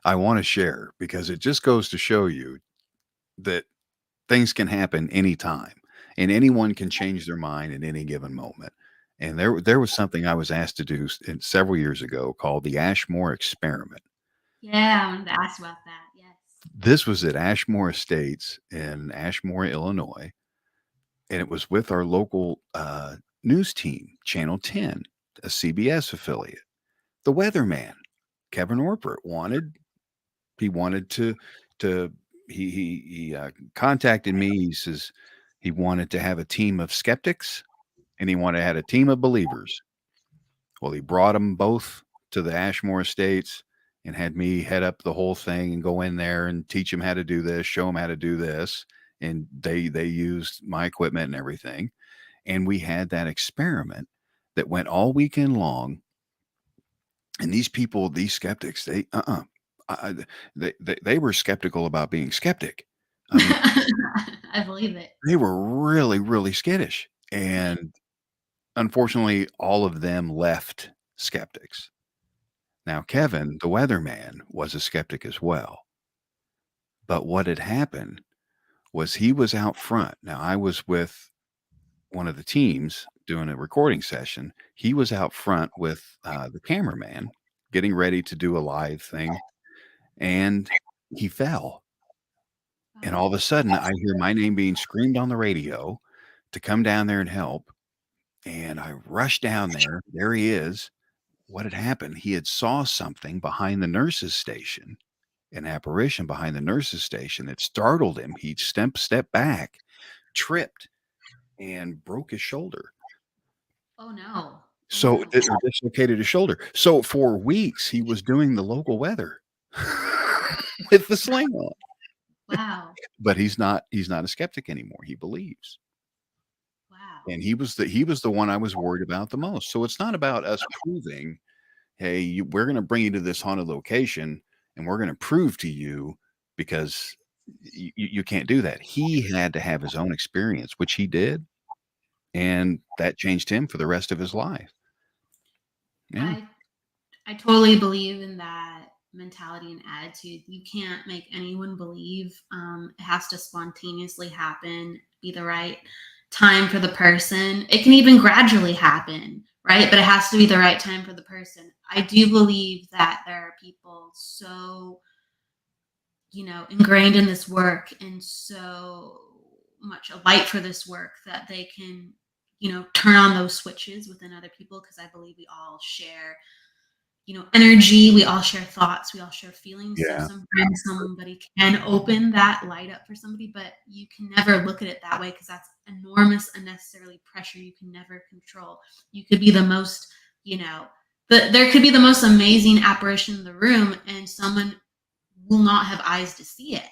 I want to share because it just goes to show you that things can happen anytime and anyone can change their mind at any given moment. And there was something I was asked to do several years ago called the Ashmore experiment. Yeah, I wanted to ask about that. Yes. This was at Ashmore Estates in Ashmore, Illinois, and it was with our local news team, Channel 10, a CBS affiliate. The weatherman, Kevin Orpert, he wanted to he contacted me. He says he wanted to have a team of skeptics and he wanted to have a team of believers. Well, he brought them both to the Ashmore Estates and had me head up the whole thing and go in there and teach them how to do this, show them how to do this. And they used my equipment and everything. And we had that experiment that went all weekend long. And these people, these skeptics, I, they were skeptical about being skeptic. I mean, I believe it. they were really, really skittish. And unfortunately, all of them left skeptics. Now, Kevin, the weatherman, was a skeptic as well. But what had happened was he was out front. Now, I was with one of the teams doing a recording session. He was out front with the cameraman getting ready to do a live thing, and he fell. And all of a sudden, I hear my name being screamed on the radio to come down there and help. And I rush down there. There he is. What had happened? He had saw something behind the nurse's station, an apparition behind the nurse's station that startled him. He stepped back, tripped, and broke his shoulder. Oh no. So it dislocated his shoulder. So for weeks he was doing the local weather with the sling on. Wow. But he's not a skeptic anymore. He believes. Wow. And he was the one I was worried about the most. So it's not about us proving, hey, we're going to bring you to this haunted location and we're going to prove to you, because you can't do that. He had to have his own experience, which he did, and that changed him for the rest of his life. Yeah. I totally believe in that mentality and attitude. You can't make anyone believe. It has to spontaneously happen, be the right time for the person. It can even gradually happen, right? But it has to be the right time for the person. I do believe that there are people so, ingrained in this work and so much a light for this work that they can, turn on those switches within other people, because I believe we all share energy, we all share thoughts, we all share feelings. Yeah. So sometimes somebody can open that light up for somebody, but you can never look at it that way, because that's enormous unnecessarily pressure you can never control. You could be the most, there could be the most amazing apparition in the room and someone will not have eyes to see it,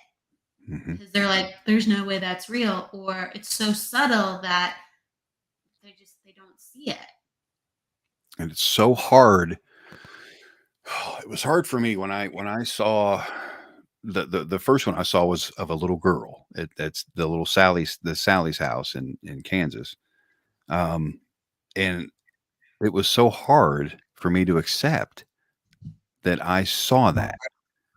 because they're like, there's no way that's real, or it's so subtle that they don't see it. And it's so hard. It was hard for me when I saw the first one I saw was of a little girl. That's the little Sally's house in Kansas. And it was so hard for me to accept that I saw that,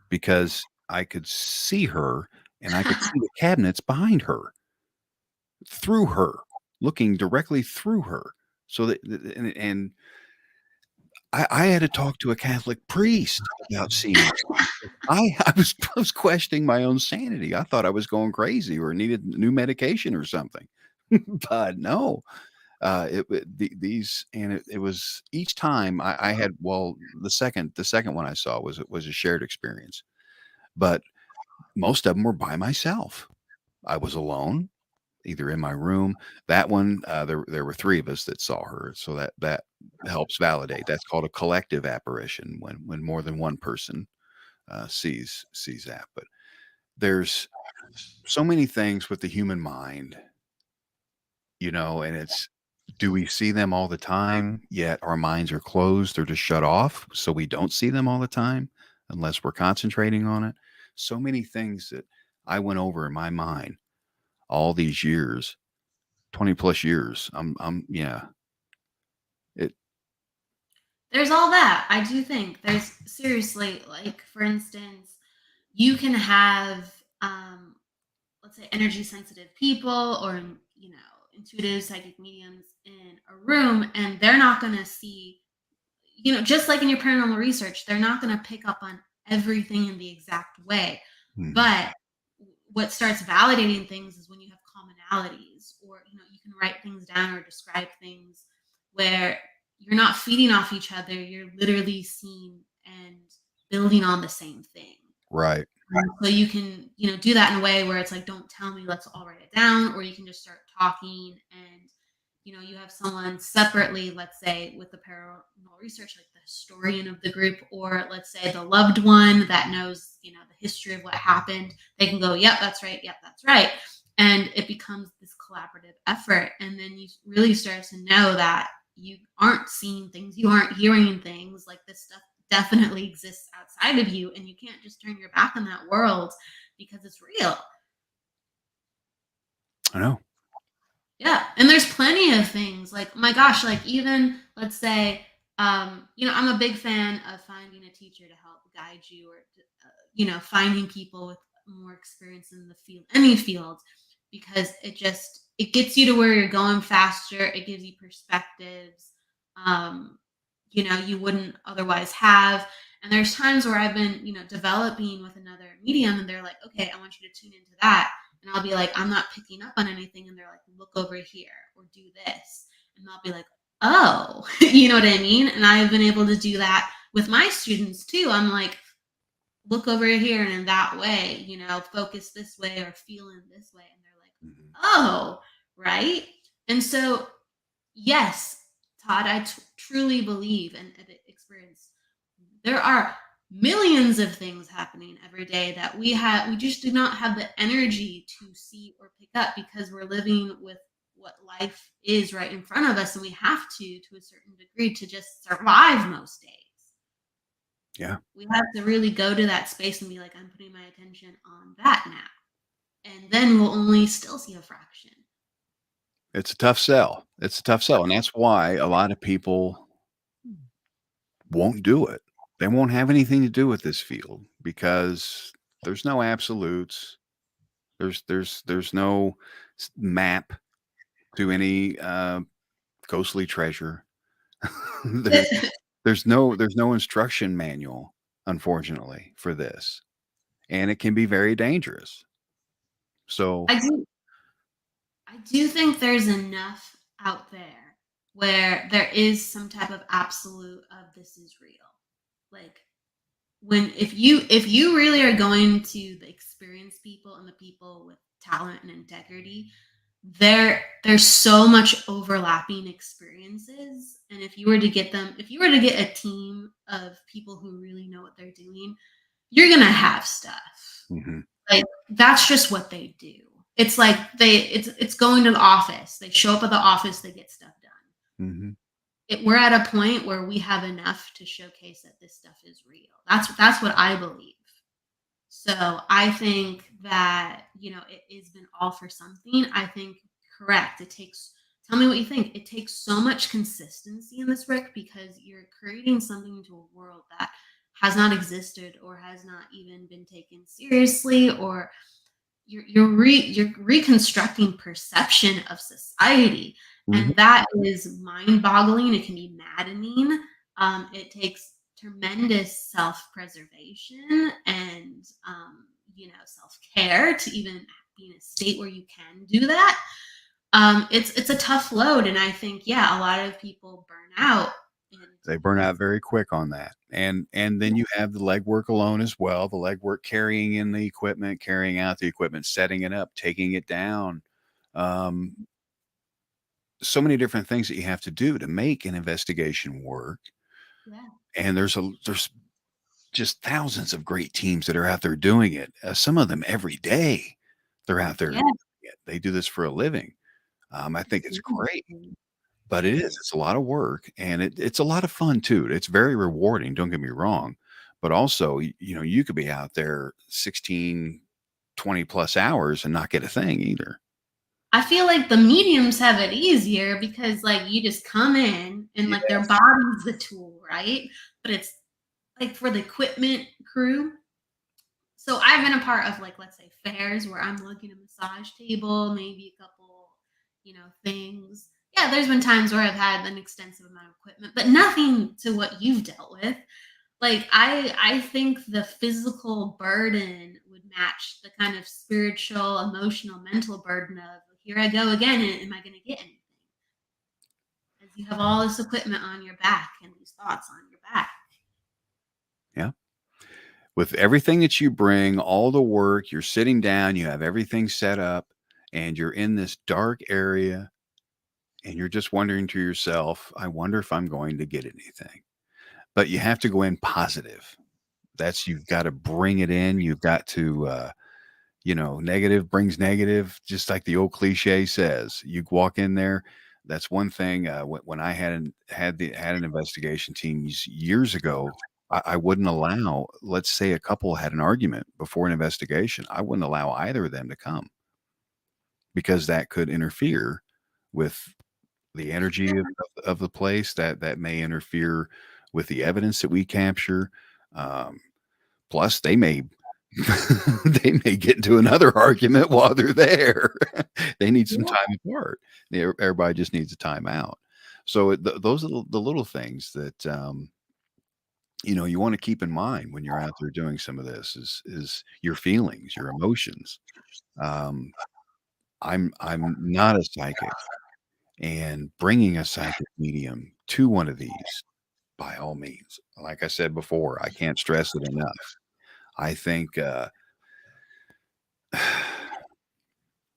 because I could see her and I could see the cabinets behind her, through her, looking directly through her. So that, and I had to talk to a Catholic priest about seeing it. I was questioning my own sanity. I thought I was going crazy or needed new medication or something. But no, it was each time I had, well, the second one I saw was a shared experience. But most of them were by myself. I was alone, either in my room. That one, there were three of us that saw her, so that helps validate. That's called a collective apparition when more than one person sees that. But there's so many things with the human mind, and it's, do we see them all the time? Yet our minds are closed; they're just shut off, so we don't see them all the time unless we're concentrating on it. So many things that I went over in my mind all these years, 20 plus years. Yeah. It. There's all that. I do think there's seriously, like, for instance, you can have, let's say, energy sensitive people or, intuitive psychic mediums in a room, and they're not going to see, just like in your paranormal research, they're not going to pick up on everything in the exact way. Mhm. But what starts validating things is when you have commonalities, or, you can write things down or describe things where you're not feeding off each other. You're literally seeing and building on the same thing. Right. So you can, do that in a way where it's like, don't tell me, let's all write it down, or you can just start talking and, you have someone separately, let's say with the paranormal research, like the historian of the group, or let's say the loved one that knows, the history of what happened. They can go, yep, that's right. Yep, that's right. And it becomes this collaborative effort. And then you really start to know that you aren't seeing things, you aren't hearing things, like this stuff definitely exists outside of you, and you can't just turn your back on that world because it's real. I know. Yeah, and there's plenty of things, like, my gosh, like, even let's say, I'm a big fan of finding a teacher to help guide you, or finding people with more experience in the field, any field, because it gets you to where you're going faster. It gives you perspectives, um, you wouldn't otherwise have. And there's times where I've been, developing with another medium, and they're like, okay, I want you to tune into that. And I'll be like, I'm not picking up on anything. And they're like, look over here or do this. And I'll be like, oh, you know what I mean? And I've been able to do that with my students too. I'm like, look over here, and in that way, focus this way or feel in this way. And they're like, oh, right. And so, yes, Todd, I truly believe and experience there are millions of things happening every day that we just do not have the energy to see or pick up, because we're living with what life is right in front of us, and we have to a certain degree, to just survive most days. Yeah. We have to really go to that space and be like, I'm putting my attention on that now, and then we'll only still see a fraction. It's a tough sell. And that's why a lot of people won't do it. They won't have anything to do with this field because there's no absolutes. There's no map to any ghostly treasure. there's no instruction manual, unfortunately, for this, and it can be very dangerous. So I do think there's enough out there where there is some type of absolute of this is real. Like, if you really are going to experience people, and the people with talent and integrity, there's so much overlapping experiences. And if you were to get a team of people who really know what they're doing, you're gonna have stuff. mm-hmm. Like, that's just what they do. It's like it's going to the office. They show up at the office, they get stuff done. Mm-hmm. We're at a point where we have enough to showcase that this stuff is real. That's what I believe. So I think that, it has been all for something. I think, correct. Tell me what you think. It takes so much consistency in this work, because you're creating something into a world that has not existed or has not even been taken seriously, or you're reconstructing perception of society. Mm-hmm. And that is mind-boggling. It can be maddening. It takes tremendous self-preservation and self-care to even be in a state where you can do that. It's a tough load, and I think, a lot of people burn out And They burn out very quick on that. And then you have the legwork alone as well, the legwork carrying in the equipment, carrying out the equipment, setting it up, taking it down. Um, so many different things that you have to do to make an investigation work. yeah, And there's just thousands of great teams that are out there doing it. Some of them every day they're out there yeah, doing it. They do this for a living. I think it's it's great. amazing. But It it is, is. it's a lot of work and it's a lot of fun too. It's very rewarding, don't get me wrong. But also, you could be out there 16, 20 plus hours and not get a thing either. I feel like the mediums have it easier because like you just come in and like their Yes. body's the tool, right? But it's like for the equipment crew. So I've been a part of like let's say fairs where I'm looking at a massage table, maybe a couple, things. Yeah, there's been times where I've had an extensive amount of equipment, but nothing to what you've dealt with. Like I think the physical burden would match the kind of spiritual, emotional, mental burden of here I go again, and am I going to get anything? As you have all this equipment on your back and these thoughts on your back. Yeah. With everything that you bring, all the work, you're sitting down, you have everything set up, and you're in this dark area, and you're just wondering to yourself, I wonder if I'm going to get anything. But you have to go in positive. You've got to bring it in. You've got to, negative brings negative, just like the old cliche says. You walk in there. That's one thing. When I had an investigation team years ago, I wouldn't allow. Let's say a couple had an argument before an investigation. I wouldn't allow either of them to come because that could interfere with the energy of the place. That may interfere with the evidence that we capture. Um, Plus, they may they may get into another argument while they're there. They need some Yeah. time apart. Everybody just needs a timeout. So those are the little things that you want to keep in mind when you're out there doing some of this is your feelings, your emotions. Um, I'm not a psychic, and bringing a psychic medium to one of these, by all means, like I said before, I can't stress it enough. I think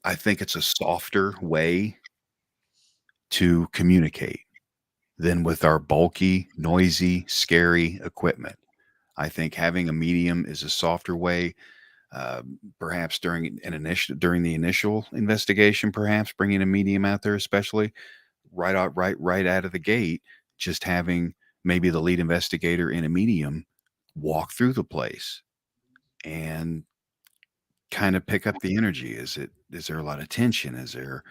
I think it's a softer way to communicate than with our bulky, noisy, scary equipment. I think having a medium is a softer way. Perhaps during the initial investigation, perhaps bringing a medium out there, especially right out of the gate, just having maybe the lead investigator and a medium walk through the place and kind of pick up the energy. Is there a lot of tension? Is there,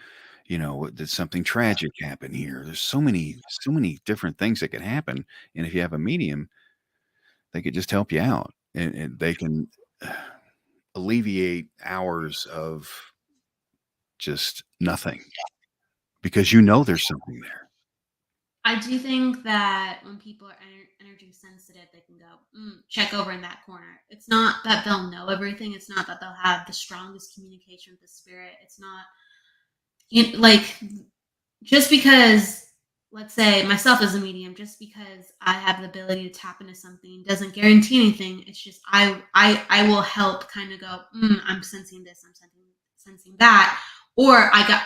did something tragic happen here? There's so many different things that can happen. And if you have a medium, they could just help you out and they can alleviate hours of just nothing because there's something there. I do think that when people are energy sensitive, they can go check over in that corner. It's not that they'll know everything. It's not that they'll have the strongest communication with the spirit. It's not like just because, let's say myself as a medium, just because I have the ability to tap into something doesn't guarantee anything. It's just I will help kind of go. I'm sensing this. I'm sensing that. Or I got,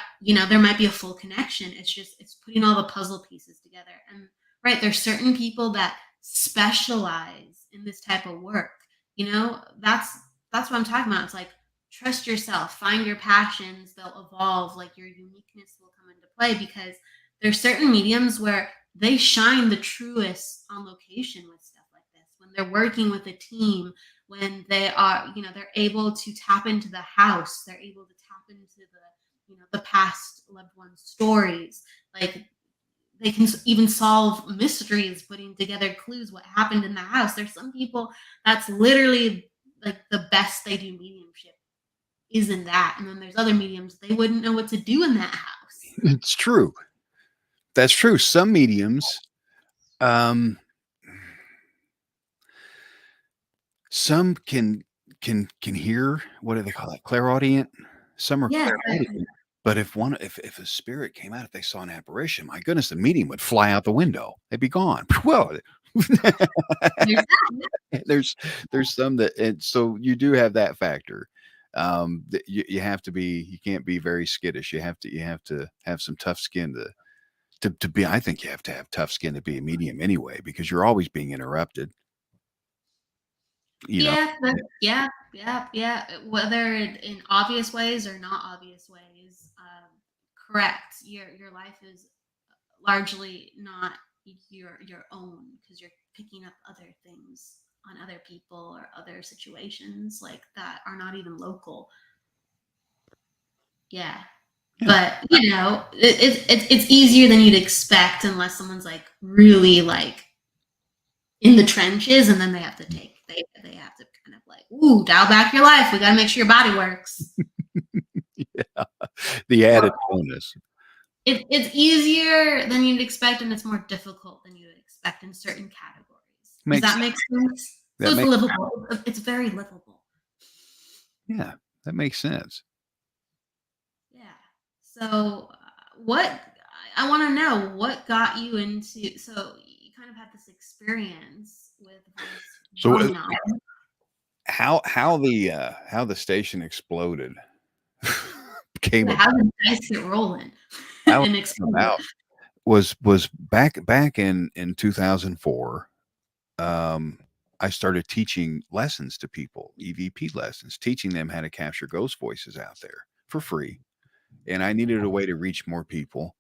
there might be a full connection. It's putting all the puzzle pieces together. And right, there's certain people that specialize in this type of work. That's what I'm talking about. It's like trust yourself, find your passions, they'll evolve, like your uniqueness will come into play because there's certain mediums where they shine the truest on location with stuff like this. When they're working with a team, when they are, they're able to tap into the house, they're able to tap into the past loved ones' stories. Like they can even solve mysteries, putting together clues what happened in the house. There's some people that's literally like the best they do mediumship is in that. And then there's other mediums, they wouldn't know what to do in that house. It's true. That's true. Some mediums, um, some can hear, what do they call it? Clairaudient. Some are Yes, clairaudient. But if a spirit came out, if they saw an apparition, my goodness, the medium would fly out the window. They'd be gone. Well, There's that. there's there's some that, and so you do have that factor. You have to be, you can't be very skittish. You have to have some tough skin to be. I think you have to have tough skin to be a medium anyway, because you're always being interrupted. You know, Yeah. Whether in obvious ways or not obvious ways, correct. Your life is largely not your own because you're picking up other things on other people or other situations like that are not even local. Yeah. yeah, But it's easier than you'd expect unless someone's like really like in the trenches, and then they have to they have to kind of like, ooh, dial back your life. We got to make sure your body works. yeah. The added bonus It's easier than you'd expect, and it's more difficult than you would expect in certain categories. Does makes that make sense? So that it's makes livable. It's very livable. yeah, that makes sense. Yeah. So, what I want to know, what got you into? So you kind of had this experience with voice So young now. how the station exploded came Yeah, about, how did the dice get rolling how it and came explode? about was back in 2004. um, I started teaching lessons to people, EVP lessons, teaching them how to capture ghost voices out there for free. And I needed a way to reach more people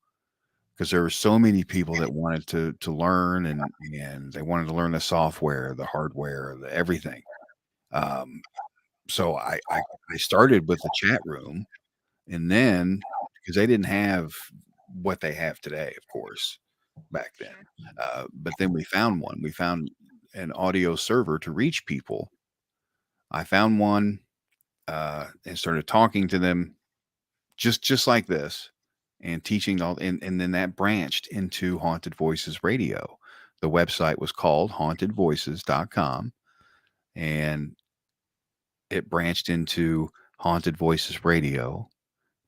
because there were so many people that wanted to learn, and they wanted to learn the software, the hardware, the everything. Um, so I started with the chat room, and then because they didn't have what they have today, of course, back then. Sure. But then we found one. We found an audio server to reach people. I found one, and started talking to them just like this, and teaching all, and then that branched into Haunted Voices Radio. The website was called hauntedvoices.com, and it branched into Haunted Voices Radio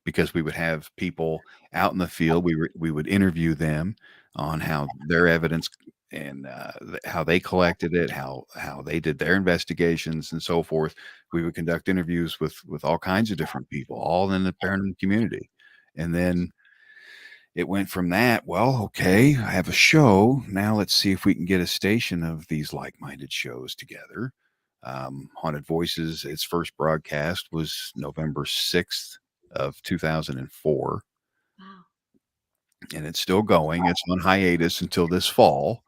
because we would have people out in the field. We would interview them on how their evidence, and how they collected it, how they did their investigations, and so forth. We would conduct interviews with all kinds of different people, all in the paranormal community, and then it went from that. Well, okay, I have a show now. Let's see if we can get a station of these like-minded shows together. Haunted Voices, its first broadcast was November 6th of 2004, Wow. and it's still going. It's on hiatus until this fall,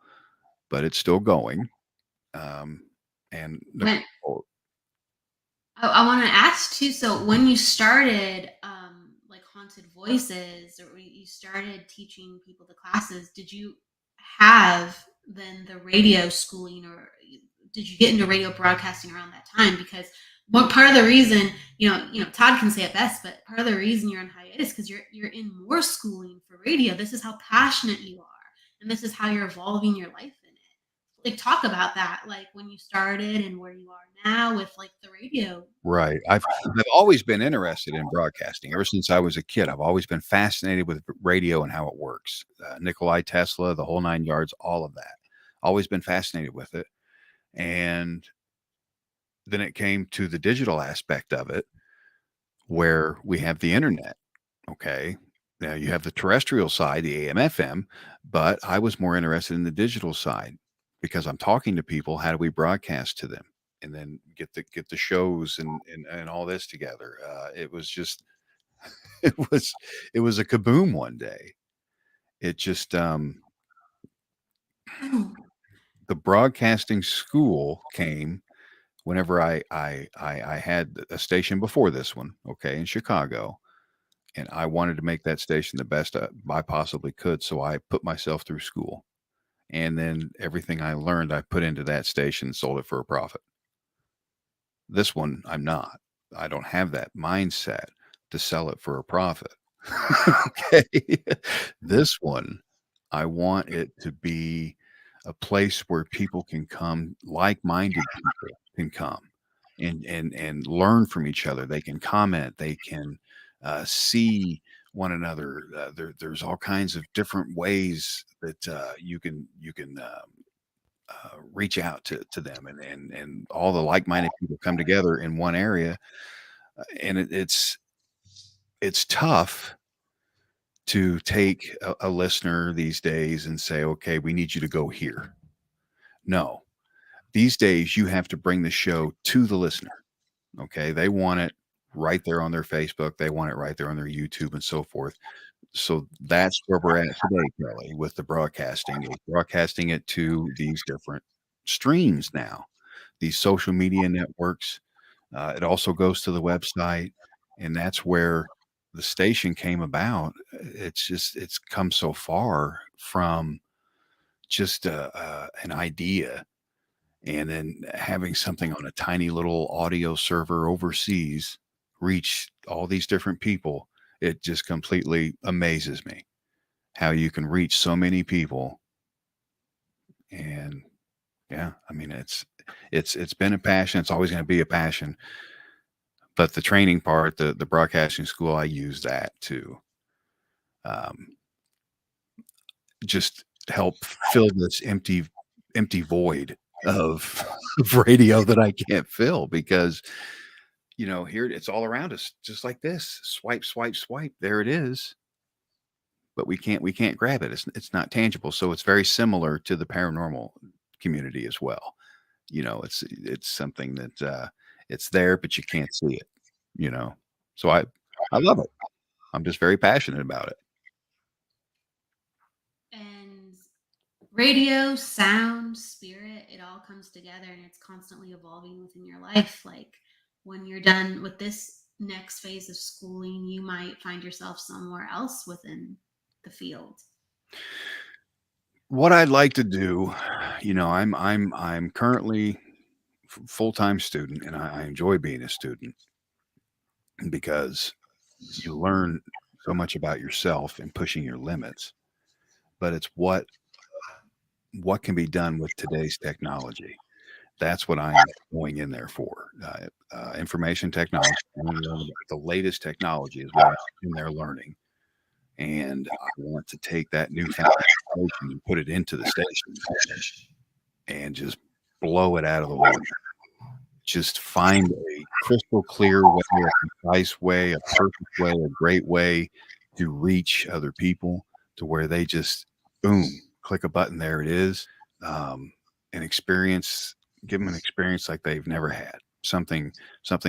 but it's still going. Um, and the When oh, I want to ask too. So when you started, like haunted voices, or when you started teaching people the classes, did you have then the radio schooling, or did you get into radio broadcasting around that time? Because one part of the reason, Todd can say it best, but part of the reason you're on hiatus because you're in more schooling for radio. This is how passionate you are, and this is how you're evolving your life in it. Like, talk about that, like when you started and where you are now with like the radio. right. I've always been interested in broadcasting ever since I was a kid. I've always been fascinated with radio and how it works. Nikolai Tesla, the whole nine yards, all of that. Always been fascinated with it. And then it came to the digital aspect of it, where we have the internet. Okay. Now you have the terrestrial side, the AM, FM, but I was more interested in the digital side because I'm talking to people. How do we broadcast to them? And then get the shows and all this together. It was just it was a kaboom one day. It just Oh, the broadcasting school came whenever I had a station before this one, okay, in Chicago, and I wanted to make that station the best I possibly could. So I put myself through school, and then everything I learned, I put into that station, sold it for a profit. This one, I'm not. I don't have that mindset to sell it for a profit. Okay. This one, I want it to be a place where people can come, like-minded people can come and learn from each other. They can comment, they can see one another. There's all kinds of different ways that you can reach out to them, and all the like-minded people come together in one area, and it's tough to take a listener these days and say, okay, we need you to go here. No, these days you have to bring the show to the listener. Okay, they want it right there on their Facebook, they want it right there on their YouTube, and so forth. So that's where we're at today, Kelly, with the broadcasting. Is broadcasting it to these different streams now, these social media networks. It also goes to the website, and that's where the station came about. It's come so far from just an idea, and then having something on a tiny little audio server overseas reach all these different people. It just completely amazes me how you can reach so many people. And yeah, I mean, it's been a passion. It's always going to be a passion. But the training part, the broadcasting school, I use that to um, just help fill this empty void of of radio that I can't fill, because here it's all around us, just like this. Swipe, swipe, swipe. There it is. But we can't grab it. It's not tangible. So it's very similar to the paranormal community as well. It's something that it's there, but you can't see it. You know, so I love it. I'm just very passionate about it. And radio, sound, spirit, it all comes together and it's constantly evolving within your life. Like when you're done with this next phase of schooling, you might find yourself somewhere else within the field. What I'd like to do, I'm currently full-time student, and I enjoy being a student because you learn so much about yourself and pushing your limits. But it's what can be done with today's technology. That's what I'm going in there for. Information technology. I wanna learn about the latest technology is what I'm in there learning, and I want to take that newfound information and put it into the station and just blow it out of the water. Just find a crystal clear way, a concise way, a perfect way, a great way to reach other people, to where they just boom, click a button, there it is. An experience, give them an experience like they've never had. Something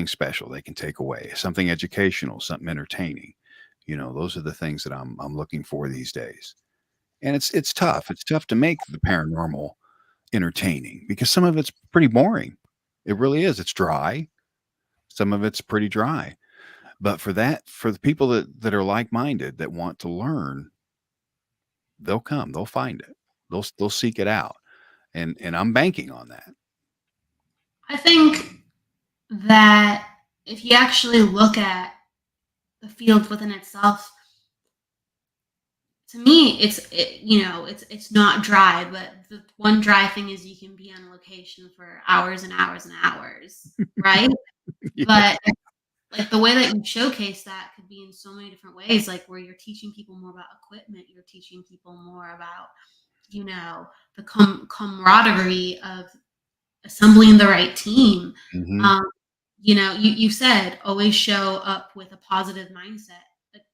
special they can take away, something educational, something entertaining. Those are the things that I'm looking for these days. And it's tough. It's tough to make the paranormal entertaining because some of it's pretty boring. It really is. It's dry. Some of it's pretty dry. But for the people that are like-minded, that want to learn, they'll come, they'll find it. They'll seek it out. And I'm banking on that. I think that if you actually look at the field within itself, to me, it's not dry, but the one dry thing is you can be on location for hours and hours and hours, right? Yeah. But like the way that you showcase that could be in so many different ways, like where you're teaching people more about equipment, you're teaching people more about, the camaraderie of assembling the right team. Mhm. You said always show up with a positive mindset.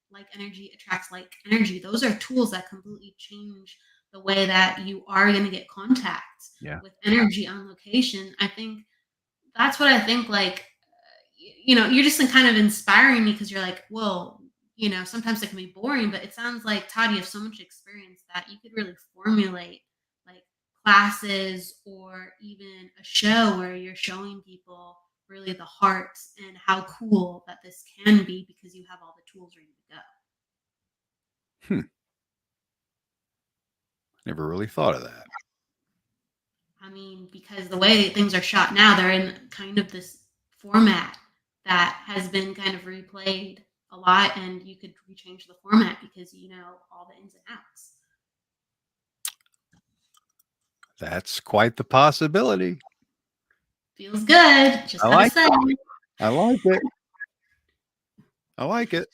Like energy attracts like energy. Those are tools that completely change the way that you are going to get contact Yeah. with energy on location. I think that's what I think. Like, you're just kind of inspiring me because you're like, well, sometimes it can be boring, but it sounds like, Todd, you have so much experience that you could really formulate like classes or even a show where you're showing people really the heart and how cool that this can be because you have all the tools ready to go. Never really thought of that. I mean, because the way things are shot now, they're in kind of this format that has been kind of replayed a lot, and you could rechange the format because you know all the ins and outs. That's quite the possibility. Feels good. Just I gotta like say. I like it. I like it.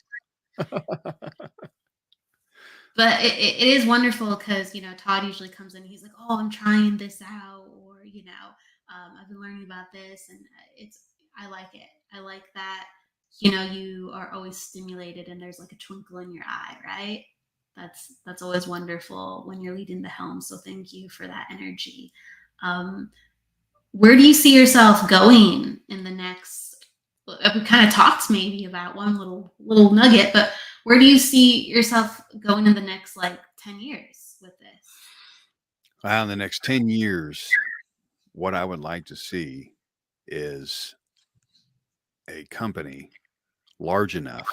But it is wonderful because, Todd usually comes in, he's like, "Oh, I'm trying this out," or, "I've been learning about this," and I like it. I like that, you are always stimulated and there's like a twinkle in your eye, right? That's always wonderful when you're leading the helm. So thank you for that energy. Um, where do you see yourself going in the next? We kind of talked maybe about one little nugget, but where do you see yourself going in the next like 10 years with this? Wow, in the next 10 years, what I would like to see is a company large enough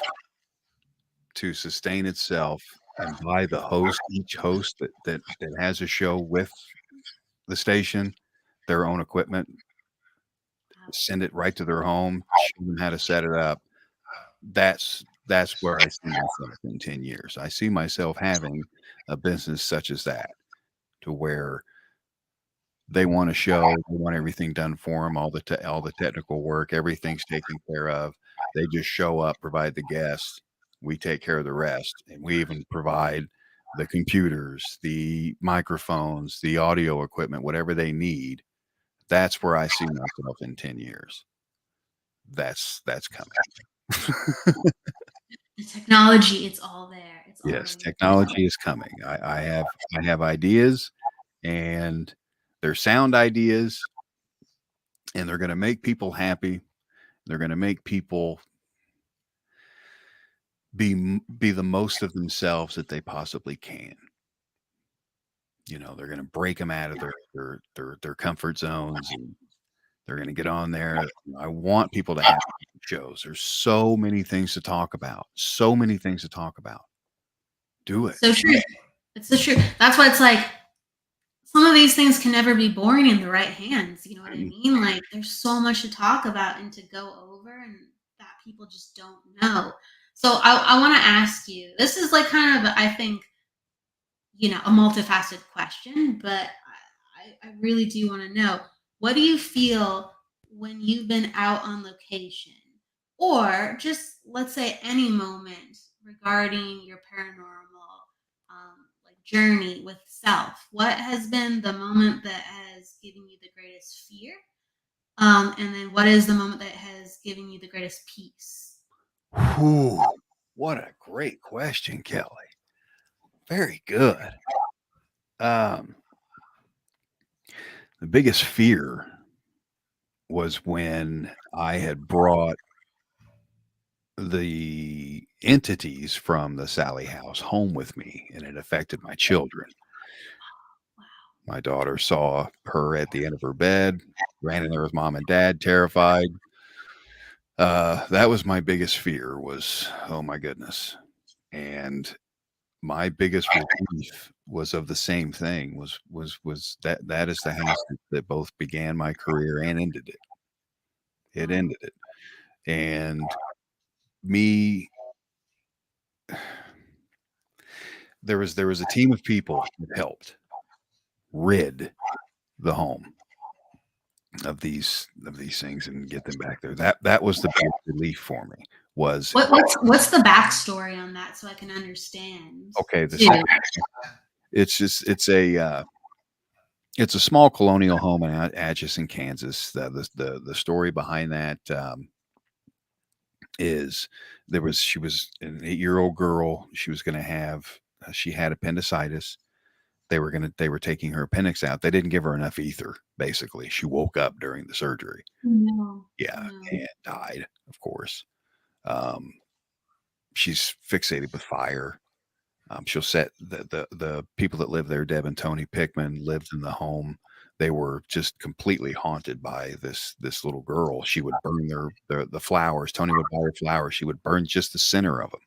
to sustain itself and buy each host that has a show with the station, their own equipment, send it right to their home, show them how to set it up. That's where I see myself in 10 years. I see myself having a business such as that, to where they want a show, they want everything done for them, all the technical work, everything's taken care of. They just show up, provide the guests, we take care of the rest, and we even provide the computers, the microphones, the audio equipment, whatever they need. That's where I see myself in 10 years. That's coming. The technology, it's all there. It's Yes, already there. technology is coming. I have ideas, and they're sound ideas, and they're going to make people happy. They're going to make people be the most of themselves that they possibly can. They're going to break them out of their comfort zones, and they're going to get on there. I want people to have shows. There's so many things to talk about. So many things to talk about. Do it. So true. It's so true. That's why it's like some of these things can never be boring in the right hands. You know what I mean? Like there's so much to talk about and to go over, and that people just don't know. So I want to ask you, this is like kind of, I think, a multifaceted question, but I really do want to know, what do you feel when you've been out on location, or just let's say any moment regarding your paranormal like journey with self? What has been the moment that has given you the greatest fear? And then what is the moment that has given you the greatest peace? Whew, what a great question, Kelly. Very good. Um, the biggest fear was when I had brought the entities from the Sally house home with me, and it affected my children. My daughter saw her at the end of her bed, ran in there with mom and dad, terrified. That was my biggest fear, was, oh my goodness. And my biggest relief was of the same thing, was that is the house that both began my career and ended it. It ended it. And me there was a team of people that helped rid the home of these things and get them back there. That was the big relief for me. Was What's the backstory on that so I can understand okay. too? It's a small colonial home in Atchison, Kansas. The story behind that is she was an 8-year-old girl. She was going to have she had appendicitis. They were taking her appendix out. They didn't give her enough ether. Basically, she woke up during the surgery. No, Yeah, no. and died, of course. Um, she's fixated with fire. She'll set the people that live there. Deb and Tony Pickman lived in the home. They were just completely haunted by this little girl. She would burn the flowers. Tony would buy her flowers. She would burn just the center of them.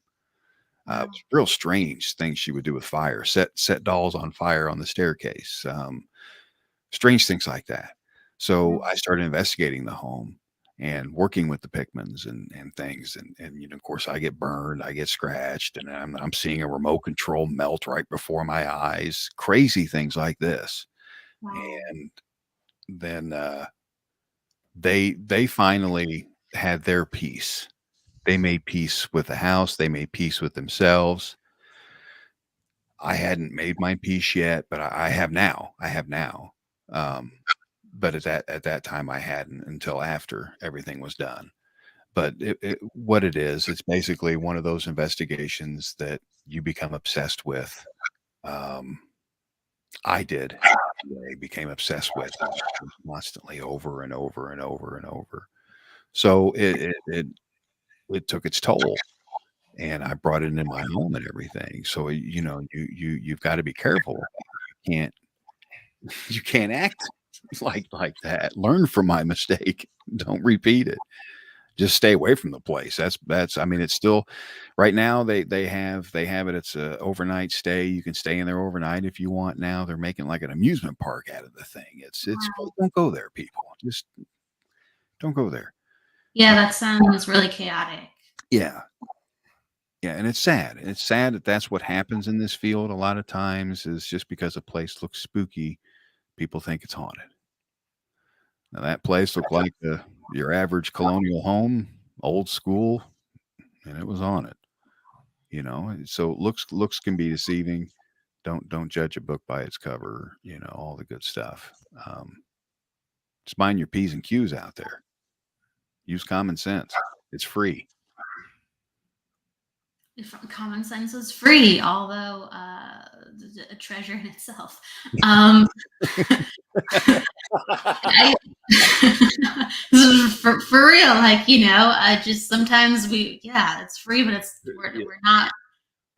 Wow. It was real strange things she would do with fire. Set dolls on fire on the staircase. Strange things like that. So I started investigating the home and working with the Pickmans and things. And of course, I get burned, I get scratched, and I'm seeing a remote control melt right before my eyes. Crazy things like this. Wow. And then they finally had their piece. They made peace with the house. They made peace with themselves. I hadn't made my peace yet, but I have now. I have now. Um, but at that time, I hadn't until after everything was done. But what it is, it's basically one of those investigations that you become obsessed with. Um, I did. I became obsessed with constantly over and over and over and over. So it took its toll, and I brought it into my home and everything. So you've got to be careful. You can't you can't act like that. Learn from my mistake. Don't repeat it. Just stay away from the place. That's I mean, it's still right now they have it. It's a overnight stay. You can stay in there overnight if you want. Now they're making like an amusement park out of the thing. It's Wow. don't go there, people. Just don't go there. Yeah, that sounds really chaotic. Yeah. Yeah, and it's sad. It's sad that that's what happens in this field a lot of times is just because a place looks spooky, people think it's haunted. Now that place looked like your average colonial home, old school, and it was haunted. So looks can be deceiving. Don't judge a book by its cover. All the good stuff. Just mind your p's and q's out there. Use common sense. It's free. Common sense is free, although a treasure in itself. Um, I, for real, like just sometimes it's free, but we're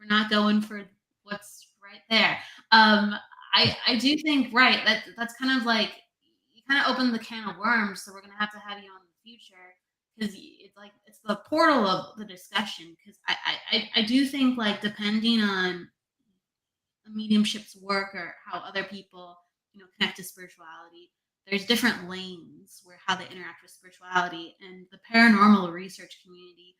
not going for what's right there. I do think right that's kind of like you kind of opened the can of worms, so we're gonna have to have you on in the future because it's the portal of the discussion. Because I do think like depending on a mediumship's work or how other people connect to spirituality, there's different lanes where how they interact with spirituality, and the paranormal research community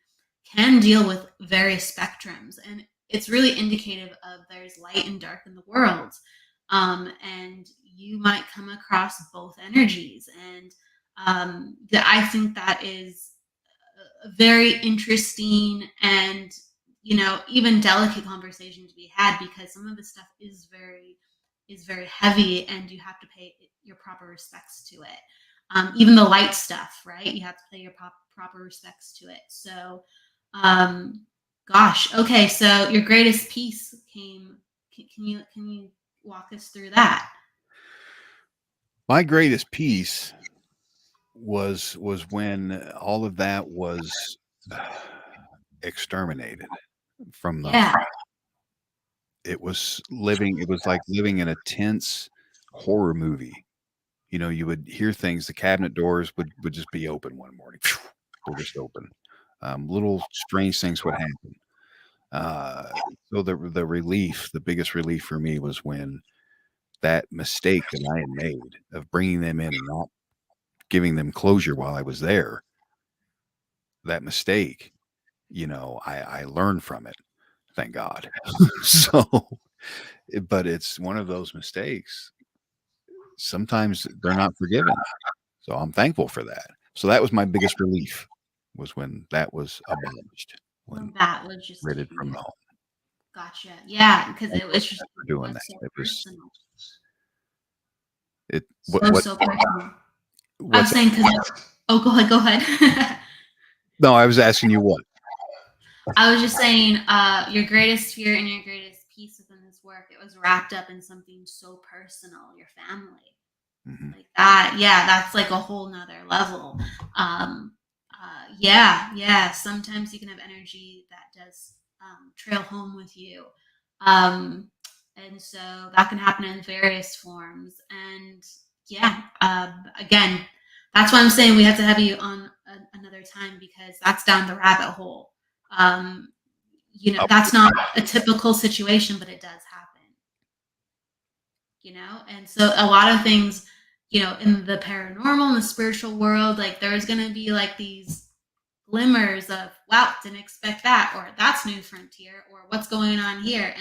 can deal with various spectrums, and it's really indicative of there's light and dark in the world. And you might come across both energies, and I think that is a very interesting and even delicate conversation to be had, because some of the stuff is very heavy, and you have to pay your proper respects to it. Even the light stuff, right? You have to pay your proper respects to it. So gosh, okay, so your greatest piece came. Can you walk us through that? My greatest piece was when all of that was exterminated from the Yeah. it was like living in a tense horror movie. You would hear things, the cabinet doors would just be open one morning. They're just open. Little strange things would happen. Uh, so the biggest relief for me was when that mistake that I had made of bringing them in and not giving them closure while I was there, that mistake, I learned from it. Thank God. So, but it's one of those mistakes. Sometimes they're not forgiven. So I'm thankful for that. So that was my biggest relief was when that was abolished, Well, when that was just rated from huge. the home. Gotcha. Yeah, because it Thankful was just for doing that. so It was personal. it. So personal. I was What's saying because oh, go ahead, go ahead. no? I was asking you what. I was just saying, your greatest fear and your greatest peace within this work, it was wrapped up in something so personal, your family. Mhm. Like that, yeah, that's like a whole nother level. Yeah. Sometimes you can have energy that does trail home with you. And so that can happen in various forms. And yeah, again, that's why I'm saying we have to have you on another time, because that's down the rabbit hole. Um, that's not a typical situation, but it does happen. And so a lot of things, in the paranormal and the spiritual world, like there's going to be like these glimmers of, wow, didn't expect that, or that's new frontier, or what's going on here.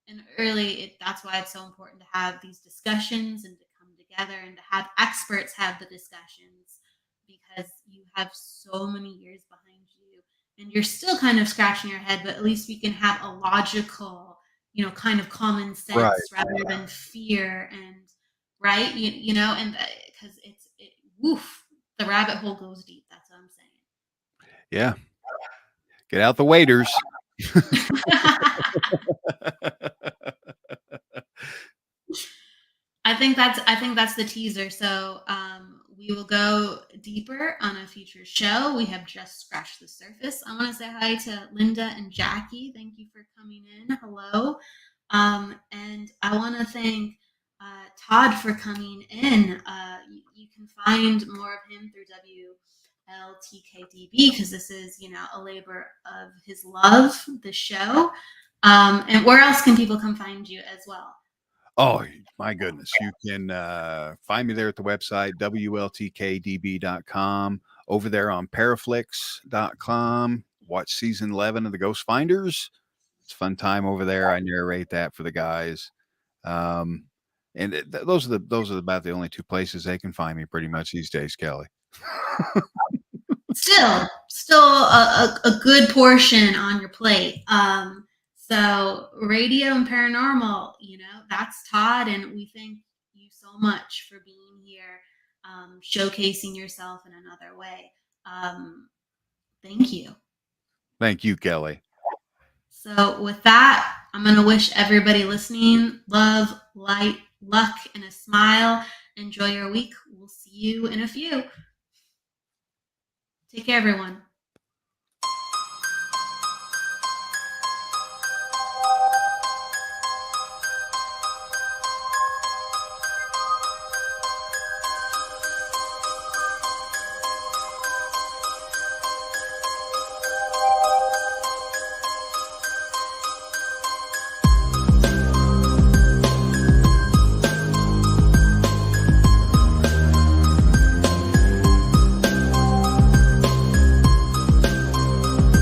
And early, that's why it's so important to have these discussions and to come together and to have experts have the discussions, because you have so many years behind you and you're still kind of scratching your head, but at least we can have a logical, kind of common Right. sense rather than fear and right, and because woof, the rabbit hole goes deep. That's what I'm saying. Yeah. Get out the waiters. I think that's the teaser. So we will go deeper on a future show. We have just scratched the surface. I want to say hi to Linda and Jackie. Thank you for coming in. Hello. And I want to thank Todd for coming in. You can find more of him through WLTK-DB because this is, a labor of his love, the show. And where else can people come find you as well? Oh, my goodness. You can find me there at the website, WLTK-DB.com, over there on Paraflix.com. Watch season 11 of The Ghost Finders. It's a fun time over there. I narrate that for the guys. And those are about the only two places they can find me pretty much these days, Kelly. Still a good portion on your plate. So radio and paranormal, that's Todd, and we thank you so much for being here, showcasing yourself in another way. Thank you. Thank you, Kelly. So with that, I'm going to wish everybody listening love, light, luck, and a smile. Enjoy your week. We'll see you in a few. Take care, everyone.